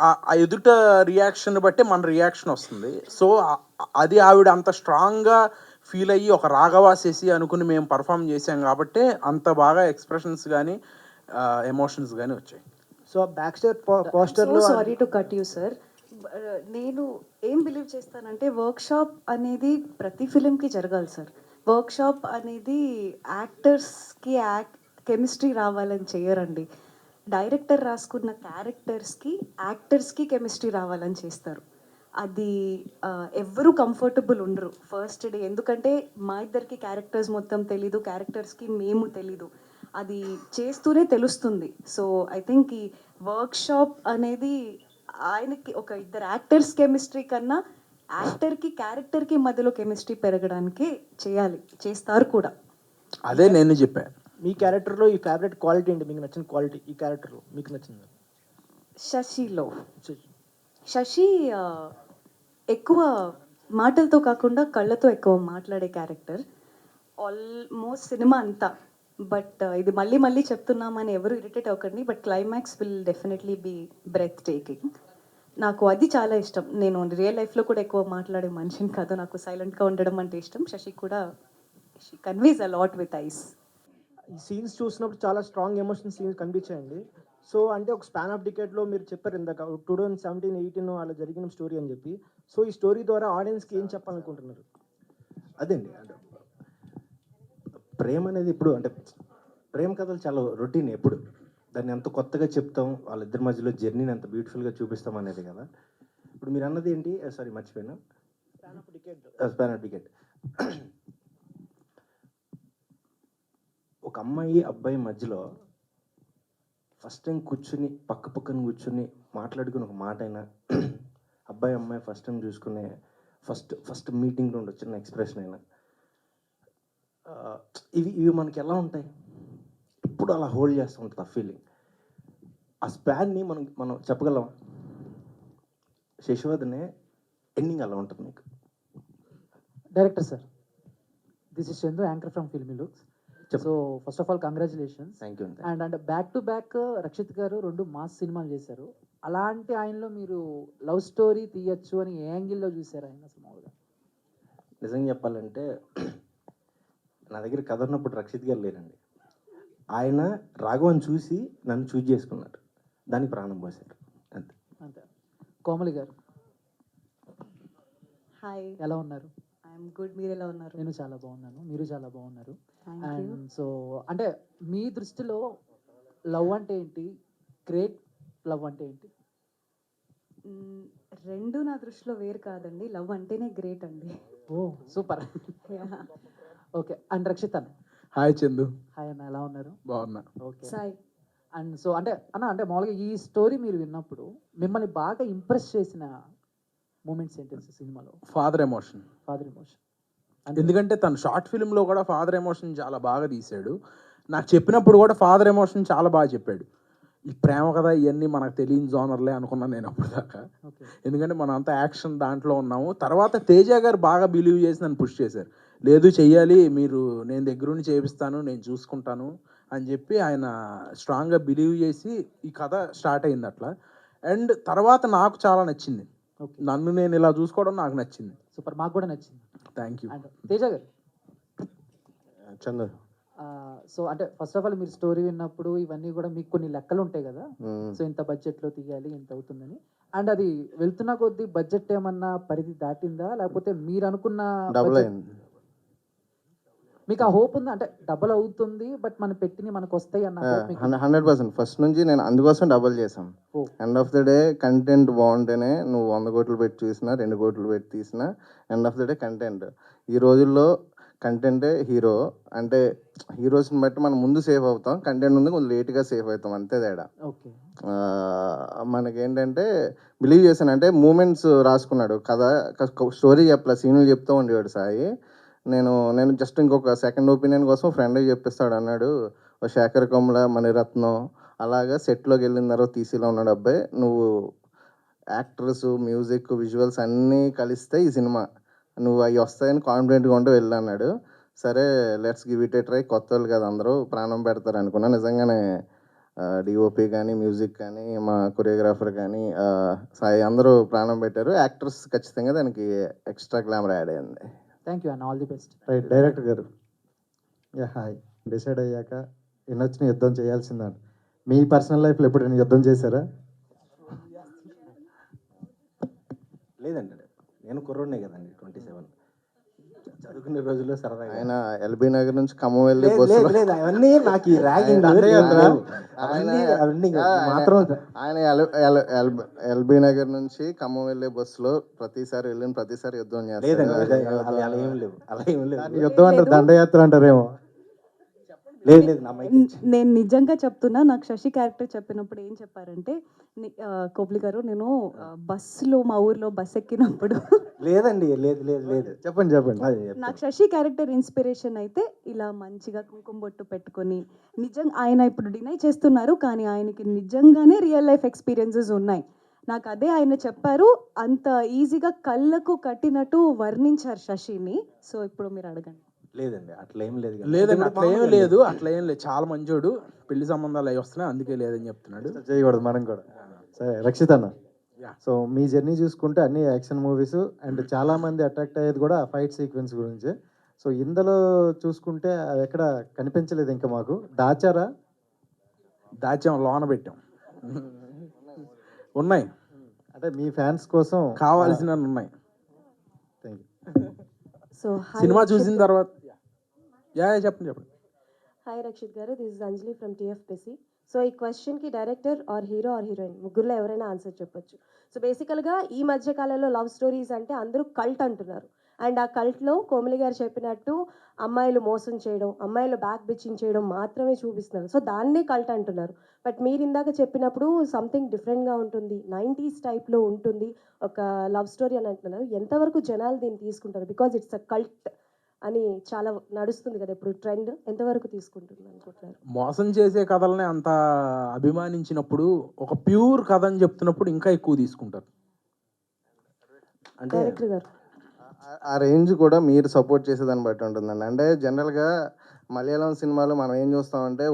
Speaker 2: ఆ ఎదుట రియాక్షన్ బట్టి మన రియాక్షన్ వస్తుంది. సో అది ఆవిడ అంత స్ట్రాంగ్గా ఫీల్ అయ్యి ఒక రాఘవ శశి అనుకుని మేము పర్ఫామ్ చేసాం కాబట్టి అంత బాగా ఎక్స్ప్రెషన్స్ కానీ ఎమోషన్స్ కానీ వచ్చాయి.
Speaker 10: సో బ్యాక్ స్టేజ్ పోస్టర్లో
Speaker 3: sorry to cut you sir. నేను ఏం బిలీవ్ చేస్తానంటే వర్క్షాప్ అనేది ప్రతి ఫిలింకి జరగాలి సార్. వర్క్షాప్ అనేది యాక్టర్స్కి కెమిస్ట్రీ రావాలని చేయరండి. డైరెక్టర్ రాసుకున్న క్యారెక్టర్స్కి యాక్టర్స్కి కెమిస్ట్రీ రావాలని చేస్తారు. అది ఎవ్వరూ కంఫర్టబుల్ ఉండరు ఫస్ట్ డే, ఎందుకంటే మా ఇద్దరికి క్యారెక్టర్స్ మొత్తం తెలీదు, క్యారెక్టర్స్కి మేము తెలీదు, అది చేస్తూనే తెలుస్తుంది. సో ఐ థింక్ ఈ వర్క్షాప్ అనేది ఆయనకి ఒక ఇద్దరు యాక్టర్స్ కెమిస్ట్రీ కన్నా యాక్టర్కి క్యారెక్టర్కి మధ్యలో కెమిస్ట్రీ పెరగడానికి చేస్తారు కూడా.
Speaker 2: అదే నేను చెప్పాను.
Speaker 10: మీ క్యారెక్టర్లో ఈ ఫేవరెట్ క్వాలిటీ ఏంటి, మీకు నచ్చిన క్వాలిటీ ఈ క్యారెక్టర్లో మీకు నచ్చింది?
Speaker 3: శశి ఎక్కువ మాటలతో కాకుండా కళ్ళతో ఎక్కువ మాట్లాడే క్యారెక్టర్ ఆల్మోస్ట్ సినిమా అంతా. బట్ ఇది మళ్ళీ చెప్తున్నామని ఎవరు ఇరిటేట్ అవ్వకండి, but climax will definitely be breathtaking. నాకు అది చాలా ఇష్టం. నేను రియల్ లైఫ్లో కూడా ఎక్కువ మాట్లాడే మనిషిని కాదు, నాకు సైలెంట్గా ఉండడం అంటే ఇష్టం. శశి కూడా she conveys a lot with eyes.
Speaker 10: ఈ సీన్స్ చూసినప్పుడు చాలా స్ట్రాంగ్ ఎమోషన్ సీన్స్ కనిపించాయండి. సో అంటే ఒక స్పాన్ ఆఫ్ డికేట్లో మీరు చెప్పారు ఇందాక 2017-18 అలా జరిగిన స్టోరీ అని చెప్పి. సో ఈ స్టోరీ ద్వారా ఆడియన్స్కి ఏం చెప్పాలనుకుంటున్నారు?
Speaker 5: అదేండి, అంటే ప్రేమ అనేది ఇప్పుడు అంటే ప్రేమ కథలు చాలా రొటీన్. ఎప్పుడు దాన్ని ఎంత కొత్తగా చెప్తాం, వాళ్ళిద్దరి మధ్యలో జర్నీని ఎంత బ్యూటిఫుల్గా చూపిస్తాం అనేది కదా. ఇప్పుడు మీరు అన్నది ఏంటి, సారీ మర్చిపోయినా, స్పాన్ ఆఫ్ డికేట్. ఒక అమ్మాయి అబ్బాయి మధ్యలో ఫస్ట్ టైం కూర్చుని పక్కన కూర్చుని మాట్లాడుకుని ఒక మాట అయినా, అబ్బాయి అమ్మాయి ఫస్ట్ టైం చూసుకునే ఫస్ట్ మీటింగ్లో ఉండి వచ్చిన ఎక్స్ప్రెషన్ అయినా, ఇవి మనకి ఎలా ఉంటాయి, ఎప్పుడు అలా హోల్డ్ చేస్తూ ఉంటుంది ఆ ఫీలింగ్. ఆ స్పాన్ని మనం చెప్పగలం. శశివర్ధనే ఎండింగ్ అలా ఉంటుంది మీకు.
Speaker 11: Director sir, this is Chandu, anchor from Filmy Looks. So first of all congratulations.
Speaker 5: Thank you.
Speaker 11: And back to back Rakshith garu 2 mass సినిమాలు చేశారు. అలాంటి ఆయనలో మీరు లవ్ స్టోరీ తీయచ్చు అని ఏ యాంగిల్లో చూశారు ఆయన అసలు మామూలుగా?
Speaker 5: నిజంగా చెప్పాలంటే నా దగ్గర కథ ఉన్నప్పుడు రక్షిత్ గారు లేరండి. ఆయన రాఘవన్ చూసి నన్ను చూజ్ చేసుకున్నారు, దానికి ప్రాణం పోశారు అంతే.
Speaker 11: అంతే. కోమలి గారు
Speaker 3: హాయ్,
Speaker 11: ఎలా ఉన్నారు?
Speaker 3: ఐఎమ్ గుడ్, మీరు ఎలా ఉన్నారు?
Speaker 11: నేను చాలా బాగున్నాను, మీరు చాలా బాగున్నారు.
Speaker 3: Thank you.
Speaker 11: అండ్ సో అంటే మీ దృష్టిలో లవ్ అంటే ఏంటి, గ్రేట్ లవ్ అంటే ఏంటి?
Speaker 3: మ్మ్, రెండు నా దృష్టిలో వేరు కాదండి. లవ్ అంటేనే గ్రేట్ అండి.
Speaker 11: ఓ సూపర్. ఓకే. అండ్ రక్షిత్ అన్న.
Speaker 2: హాయ్ చందు,
Speaker 11: హాయ్ అన్న, ఎలా ఉన్నారు?
Speaker 2: బాగున్నా.
Speaker 11: ఓకే.
Speaker 3: సాయి,
Speaker 11: అండ్ సో అంటే అన్న, అంటే మామూలుగా ఈ స్టోరీ మీరు విన్నప్పుడు మిమ్మల్ని బాగా ఇంప్రెస్ చేసిన మూమెంట్స్ ఏంటి సినిమాలో?
Speaker 2: Father emotion.
Speaker 11: Father emotion.
Speaker 2: ఎందుకంటే తను షార్ట్ ఫిల్మ్లో కూడా ఫాదర్ ఎమోషన్ చాలా బాగా తీశాడు. నాకు చెప్పినప్పుడు కూడా ఫాదర్ ఎమోషన్ చాలా బాగా చెప్పాడు. ఈ ప్రేమ కదా ఇవన్నీ మనకు తెలియని జోనర్లే అనుకున్నాను నేను అప్పుడు దాకా.
Speaker 11: ఓకే.
Speaker 2: ఎందుకంటే మనం అంతా యాక్షన్ దాంట్లో ఉన్నాము. తర్వాత తేజ గారు బాగా బిలీవ్ చేసి నన్ను పుష్ చేశారు. లేదు చెయ్యాలి, మీరు నేను దగ్గరుండి చేపిస్తాను, నేను చూసుకుంటాను అని చెప్పి ఆయన స్ట్రాంగ్గా బిలీవ్ చేసి ఈ కథ స్టార్ట్ అయింది అట్లా. అండ్ తర్వాత నాకు చాలా నచ్చింది.
Speaker 11: ఓకే.
Speaker 2: నన్ను నేను ఇలా చూసుకోవడం నాకు నచ్చింది.
Speaker 11: సూపర్, మాకు కూడా నచ్చింది.
Speaker 2: Thank you.
Speaker 11: అండ్ తేజ గారు,
Speaker 6: చందు.
Speaker 11: సో అంటే ఫస్ట్ ఆఫ్ ఆల్ మీరు స్టోరీ విన్నప్పుడు ఇవన్నీ కూడా మీకు కొన్ని లెక్కలు ఉంటాయి కదా, సో ఇంత బడ్జెట్లో తీయాలి, ఇంత అవుతుందని. అండ్ అది వెళ్తున్న కొద్దీ బడ్జెట్ ఏమన్నా పరిధి దాటిందా, లేకపోతే మీరు అనుకున్న
Speaker 6: డబుల్
Speaker 11: budget-
Speaker 6: అయింది.
Speaker 11: మీకు ఆ హోప్ ఉందా? అంటే డబుల్ అవుతుంది బట్ మనం పెట్టిన మనకు వస్తాయి అన్న hope మీకు ఉందా?
Speaker 6: 100% ఫస్ట్ నుంచి నేను అందుకోసం డబుల్ చేశాం.
Speaker 11: ఓ.
Speaker 6: End of the day content బాగుంటేనే నువ్వు 100 కోట్లు పెట్టి చూసినా 2 కోట్లు పెట్టి తీసినా end of the day content. ఈ రోజుల్లో కంటెంటే హీరో. అంటే హీరోస్ని బట్టి మనం ముందు సేఫ్ అవుతాం, కంటెంట్ ముందు కొంచెం లేట్గా సేఫ్ అవుతాం, అంతే తేడా.
Speaker 11: ఓకే.
Speaker 6: మనకేంటంటే బిలీవ్ చేశాను అంటే మూమెంట్స్ రాసుకున్నాడు కదా, స్టోరీ చెప్పలే, సీన్లు చెప్తూ ఉండేవాడు సాయి. నేను జస్ట్ ఇంకొక సెకండ్ ఒపీనియన్ కోసం ఫ్రెండ్కి చెప్పిస్తాడు అన్నాడు, ఓ శేఖర్ కమ్ల, మణిరత్నం అలాగా సెట్లోకి వెళ్ళిన తర్వాత తీసిలో ఉన్నాడు అబ్బాయి, నువ్వు యాక్టర్స్, మ్యూజిక్, విజువల్స్ అన్నీ కలిస్తే ఈ సినిమా నువ్వు అవి వస్తాయని కాన్ఫిడెంట్గా ఉంటూ వెళ్ళు అన్నాడు. సరే let's give it A try, కొత్త వాళ్ళు కదా అందరూ ప్రాణం పెడతారు అనుకున్నా. నిజంగానే డిఓపి కానీ, మ్యూజిక్ కానీ, మా కొరియోగ్రాఫర్ కానీ, సాయి అందరూ ప్రాణం పెట్టారు. యాక్టర్స్ ఖచ్చితంగా దానికి ఎక్స్ట్రా గ్లామర్ యాడ్ అయింది.
Speaker 11: థ్యాంక్ యూ అన్న, all the best.
Speaker 12: Right. Director గారు, యా హాయ్. డిసైడ్ అయ్యాక ఎన్నొచ్చిన యుద్ధం చేయాల్సిందని మీ పర్సనల్ లైఫ్లో ఎప్పుడైనా యుద్ధం చేశారా?
Speaker 5: లేదండి, నేను కుర్రోడ్నే కదండి, 27 చదువుకునే రోజుల్లో సరదాగా.
Speaker 6: ఆయన ఎల్బీ నగర్ నుంచి ఖమ్మం వెళ్ళి
Speaker 5: లేదు,
Speaker 6: బస్సులో
Speaker 5: లేదు, అవన్నీ నాకు ఈ ర్యాగింగ్ అవన్నీ మాత్రం
Speaker 6: ఆయన ఎల్బీ నగర్ నుంచి ఖమ్మం వెళ్ళే బస్సులో ప్రతిసారి వెళ్ళిన ప్రతిసారి యుద్ధం
Speaker 5: లేదండి,
Speaker 6: చేస్తాడు.
Speaker 5: అలా ఏం లేవు, అలా ఏం లేవు.
Speaker 12: దాన్ని యుద్ధం అంటారు, దండయాత్ర అంటారేమో.
Speaker 5: లేదు లేదు, నా మైక్
Speaker 3: నేను నిజంగా చెప్తున్నా, నాకు శశి క్యారెక్టర్ చెప్పినప్పుడు ఏం చెప్పారంటే, కోబ్లి గారు, నేను బస్సులో మా ఊర్లో బస్ ఎక్కినప్పుడు
Speaker 5: లేదండి, లేదు లేదు లేదు.
Speaker 12: చెప్పండి చెప్పండి.
Speaker 5: అది చెప్తాను.
Speaker 3: నాకు శశి క్యారెక్టర్ ఇన్స్పిరేషన్ అయితే ఇలా మంచిగా కుంకుమ బొట్టు పెట్టుకొని, నిజంగా ఆయన ఇప్పుడు డినై చేస్తున్నారు కానీ ఆయనకి నిజంగానే రియల్ లైఫ్ ఎక్స్పీరియన్సెస్ ఉన్నాయి. నాకు అదే ఆయన చెప్పారు, అంత ఈజీగా కళ్ళకు కట్టినట్టు వర్ణించారు శశిని. సో ఇప్పుడు మీరు అడగండి.
Speaker 5: లేదండి, అట్లా ఏం లేదు కదా.
Speaker 2: లేదండి, అట్లా ఏం లేదు, అట్లా ఏం లేదు. చాలా మంచోడు, పెళ్లి సంబంధాలు అవి వస్తున్నాయి, అందుకే లేదని చెప్తున్నాడు.
Speaker 12: చేయకూడదు మనం కూడా. సరే రక్షిత్ అన్న,
Speaker 2: Yeah.
Speaker 12: సో మీ జర్నీ చూసుకుంటే అన్ని యాక్షన్ మూవీస్ అండ్ చాలామంది అట్రాక్ట్ అయ్యేది కూడా ఫైట్ సీక్వెన్స్ గురించి. సో ఇందులో చూసుకుంటే అవి ఎక్కడ కనిపించలేదు ఇంకా మాకు. దాచారా?
Speaker 2: దాచాం, లోన పెట్టాం. ఉన్నాయి,
Speaker 12: అంటే మీ ఫ్యాన్స్ కోసం
Speaker 2: కావాల్సిన ఉన్నాయి.
Speaker 12: Thank you.
Speaker 3: సో
Speaker 2: సినిమా చూసిన తర్వాత చెప్పండి.
Speaker 13: Hi Rakshith garu, this is Anjali from TFPC. So ఈ క్వశ్చన్కి director or hero or heroine ముగ్గురులో ఎవరైనా ఆన్సర్ చెప్పొచ్చు. సో బేసికల్గా ఈ మధ్య కాలంలో లవ్ స్టోరీస్ అంటే అందరూ కల్ట్ అంటున్నారు. అండ్ ఆ కల్ట్లో కోమలి గారు చెప్పినట్టు అమ్మాయిలు మోసం చేయడం, అమ్మాయిలు బ్యాక్ బిచ్చింగ్ చేయడం మాత్రమే చూపిస్తున్నారు. సో దాన్నే కల్ట్ అంటున్నారు. బట్ మీరు ఇందాక చెప్పినప్పుడు సంథింగ్ డిఫరెంట్గా ఉంటుంది, 90s టైప్లో ఉంటుంది ఒక లవ్ స్టోరీ అని అంటున్నారు. ఎంతవరకు జనాలు దీన్ని తీసుకుంటారు? బికాజ్ ఇట్స్ అ కల్ట్ అని చాలా నడుస్తుంది కదా ఇప్పుడు ట్రెండ్, ఎంతవరకు తీసుకుంటుంది అనుకుంటున్నారు?
Speaker 2: మోసం చేసే కథలనే అంత అభిమానించినప్పుడు ఒక ప్యూర్ కథ అని చెప్తున్నప్పుడు ఇంకా ఎక్కువ తీసుకుంటారు.
Speaker 6: అంటే
Speaker 13: డైరెక్టర్ గారు,
Speaker 6: ఆ రేంజ్ కూడా మీరు సపోర్ట్ చేసేదాన్ని బట్టి ఉంటుందండి. అంటే జనరల్గా మలయాళం సినిమాలు మనం ఏం చూస్తామంటే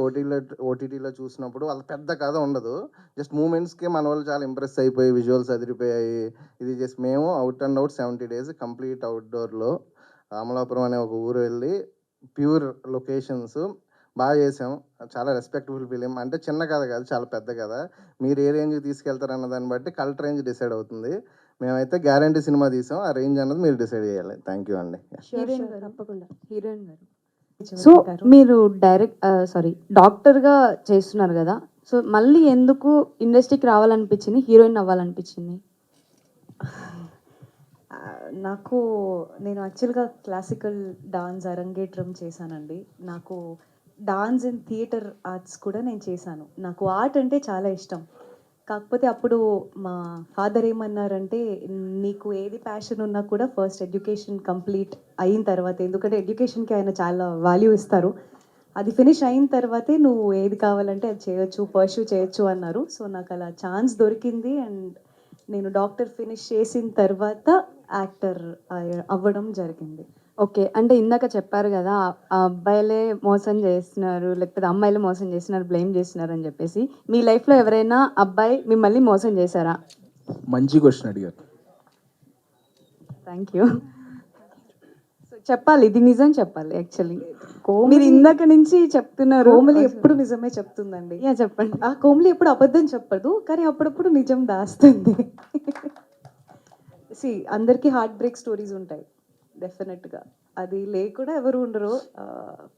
Speaker 6: ఓటీటీలో చూసినప్పుడు వాళ్ళ పెద్ద కథ ఉండదు, జస్ట్ మూమెంట్స్కి మన వాళ్ళు చాలా ఇంప్రెస్ అయిపోయి విజువల్స్ అదిరిపోయాయి ఇది చేసి. మేము out and out 70 days complete అవుట్డోర్లో అమలాపురం అనే ఒక ఊరు వెళ్ళి ప్యూర్ లొకేషన్స్ బాగా చేసాం. చాలా రెస్పెక్టబుల్ ఫిలిం. అంటే చిన్న కథ కాదు, చాలా పెద్ద కథ. మీరు ఏ రేంజ్కి తీసుకెళ్తారన్న దాన్ని బట్టి కల్ట్ రేంజ్ డిసైడ్ అవుతుంది. మేమైతే గ్యారంటీ సినిమా తీసాం, ఆ రేంజ్ అన్నది మీరు డిసైడ్ చేయాలి. థ్యాంక్ యూ అండి.
Speaker 3: హీరోయిన్ గారు,
Speaker 13: తప్పకుండా.
Speaker 3: హీరోయిన్ గారు.
Speaker 14: సో మీరు డాక్టర్గా చేస్తున్నారు కదా,
Speaker 3: సో మళ్ళీ ఎందుకు ఇండస్ట్రీకి రావాలనిపించింది, హీరోయిన్ అవ్వాలనిపించింది? నాకు నేను యాక్చువల్గా క్లాసికల్ డాన్స్ అరంగేట్రం చేశానండి. నాకు డాన్స్ అండ్ థియేటర్ ఆర్ట్స్ కూడా నేను చేశాను. నాకు ఆర్ట్ అంటే చాలా ఇష్టం. కాకపోతే అప్పుడు మా ఫాదర్ ఏమన్నారంటే, నీకు ఏది ప్యాషన్ ఉన్నా కూడా ఫస్ట్ ఎడ్యుకేషన్ కంప్లీట్ అయిన తర్వాత, ఎందుకంటే ఎడ్యుకేషన్కి ఆయన చాలా వాల్యూ ఇస్తారు, అది ఫినిష్ అయిన తర్వాతే నువ్వు ఏది కావాలంటే అది చేయొచ్చు, పర్స్యూ చేయొచ్చు అన్నారు. సో నాకు అలా ఛాన్స్ దొరికింది అండ్ నేను డాక్టర్ ఫినిష్ చేసిన తర్వాత యాక్టర్ అవ్వడం జరిగింది. ఓకే. అంటే ఇందాక చెప్పారు కదా, ఆ అబ్బాయిలే మోసం చేస్తున్నారు, లేకపోతే అమ్మాయిలు మోసం చేస్తున్నారు, బ్లేమ్ చేస్తున్నారు అని చెప్పేసి. మీ లైఫ్లో ఎవరైనా అబ్బాయి మిమ్మల్ని మోసం చేశారా?
Speaker 2: మంచి క్వశ్చన్ అడిగారు.
Speaker 3: Thank you. సో చెప్పాలి, ఇది నిజం చెప్పాలి యాక్చువల్లీ. మీరు ఇందాక నుంచి చెప్తున్నారు. కోమలి ఎప్పుడు నిజమే చెప్తుందండి. యా చెప్పండి. ఆ కోమలి ఎప్పుడు అబద్ధం చెప్పదు, కానీ అప్పుడప్పుడు నిజం దాస్తుంది. అందరికీ హార్ట్ బ్రేక్ స్టోరీస్ ఉంటాయి డెఫినెట్గా. అది లేకుండా ఎవరు ఉండరు.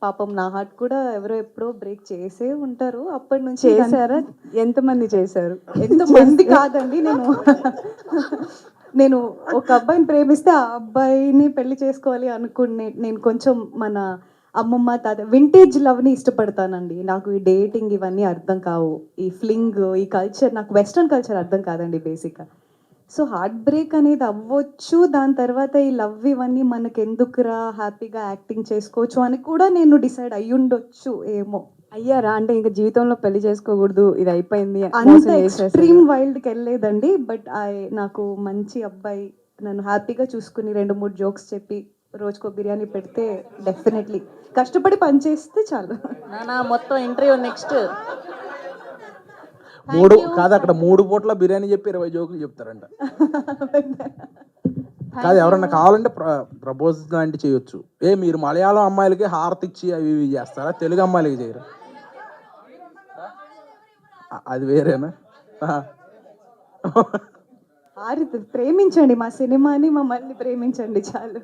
Speaker 3: పాపం నా హార్ట్ కూడా ఎవరో ఎప్పుడో బ్రేక్ చేసే ఉంటారు. అప్పటి నుంచి చేశారా? ఎంతమంది చేశారు? ఎంతమంది కాదండి. నేను ఒక అబ్బాయిని ప్రేమిస్తే ఆ అబ్బాయిని పెళ్లి చేసుకోవాలి అనుకునే, నేను కొంచెం మన అమ్మమ్మ తాత వింటేజ్ లవ్ని ఇష్టపడతానండి. నాకు ఈ డేటింగ్ ఇవన్నీ అర్థం కావు, ఈ ఫ్లింగ్, ఈ కల్చర్, నాకు వెస్ట్రన్ కల్చర్ అర్థం కాదండి బేసిక్గా. సో హార్ట్ బ్రేక్ అనేది అవ్వచ్చు, దాని తర్వాత ఈ లవ్ ఇవన్నీ మనకి ఎందుకురా, హ్యాపీగా యాక్టింగ్ చేసుకోవచ్చు అని కూడా నేను డిసైడ్ అయ్యుండొచ్చు ఏమో. అయ్యారా? అంటే ఇంకా జీవితంలో పెళ్లి చేసుకోకూడదు, ఇది అయిపోయింది, అంత ఎక్స్ట్రీమ్ వైల్డ్కి వెళ్ళలేదండి. బట్ నాకు మంచి అబ్బాయి నన్ను హ్యాపీగా చూసుకుని 2-3 జోక్స్ చెప్పి రోజుకో బిర్యానీ పెడితే డెఫినెట్లీ, కష్టపడి పని చేస్తే చాలు.
Speaker 11: మొత్తం ఇంటర్వ్యూ నెక్స్ట్.
Speaker 2: కాదు, అక్కడ 3 పూట్ల బిర్యానీ చెప్పి 20 జోకులు చెప్తారంట. కాదు, ఎవరన్నా కావాలంటే ప్రపోజ్ లాంటి చేయొచ్చు. మీరు మలయాళం అమ్మాయిలకి హారతి ఇచ్చి అవి ఇవి చేస్తారా? తెలుగు అమ్మాయిలకి చేయరు? అది వేరేనా?
Speaker 3: ప్రేమించండి మా సినిమాని, మమ్మల్ని ప్రేమించండి చాలు.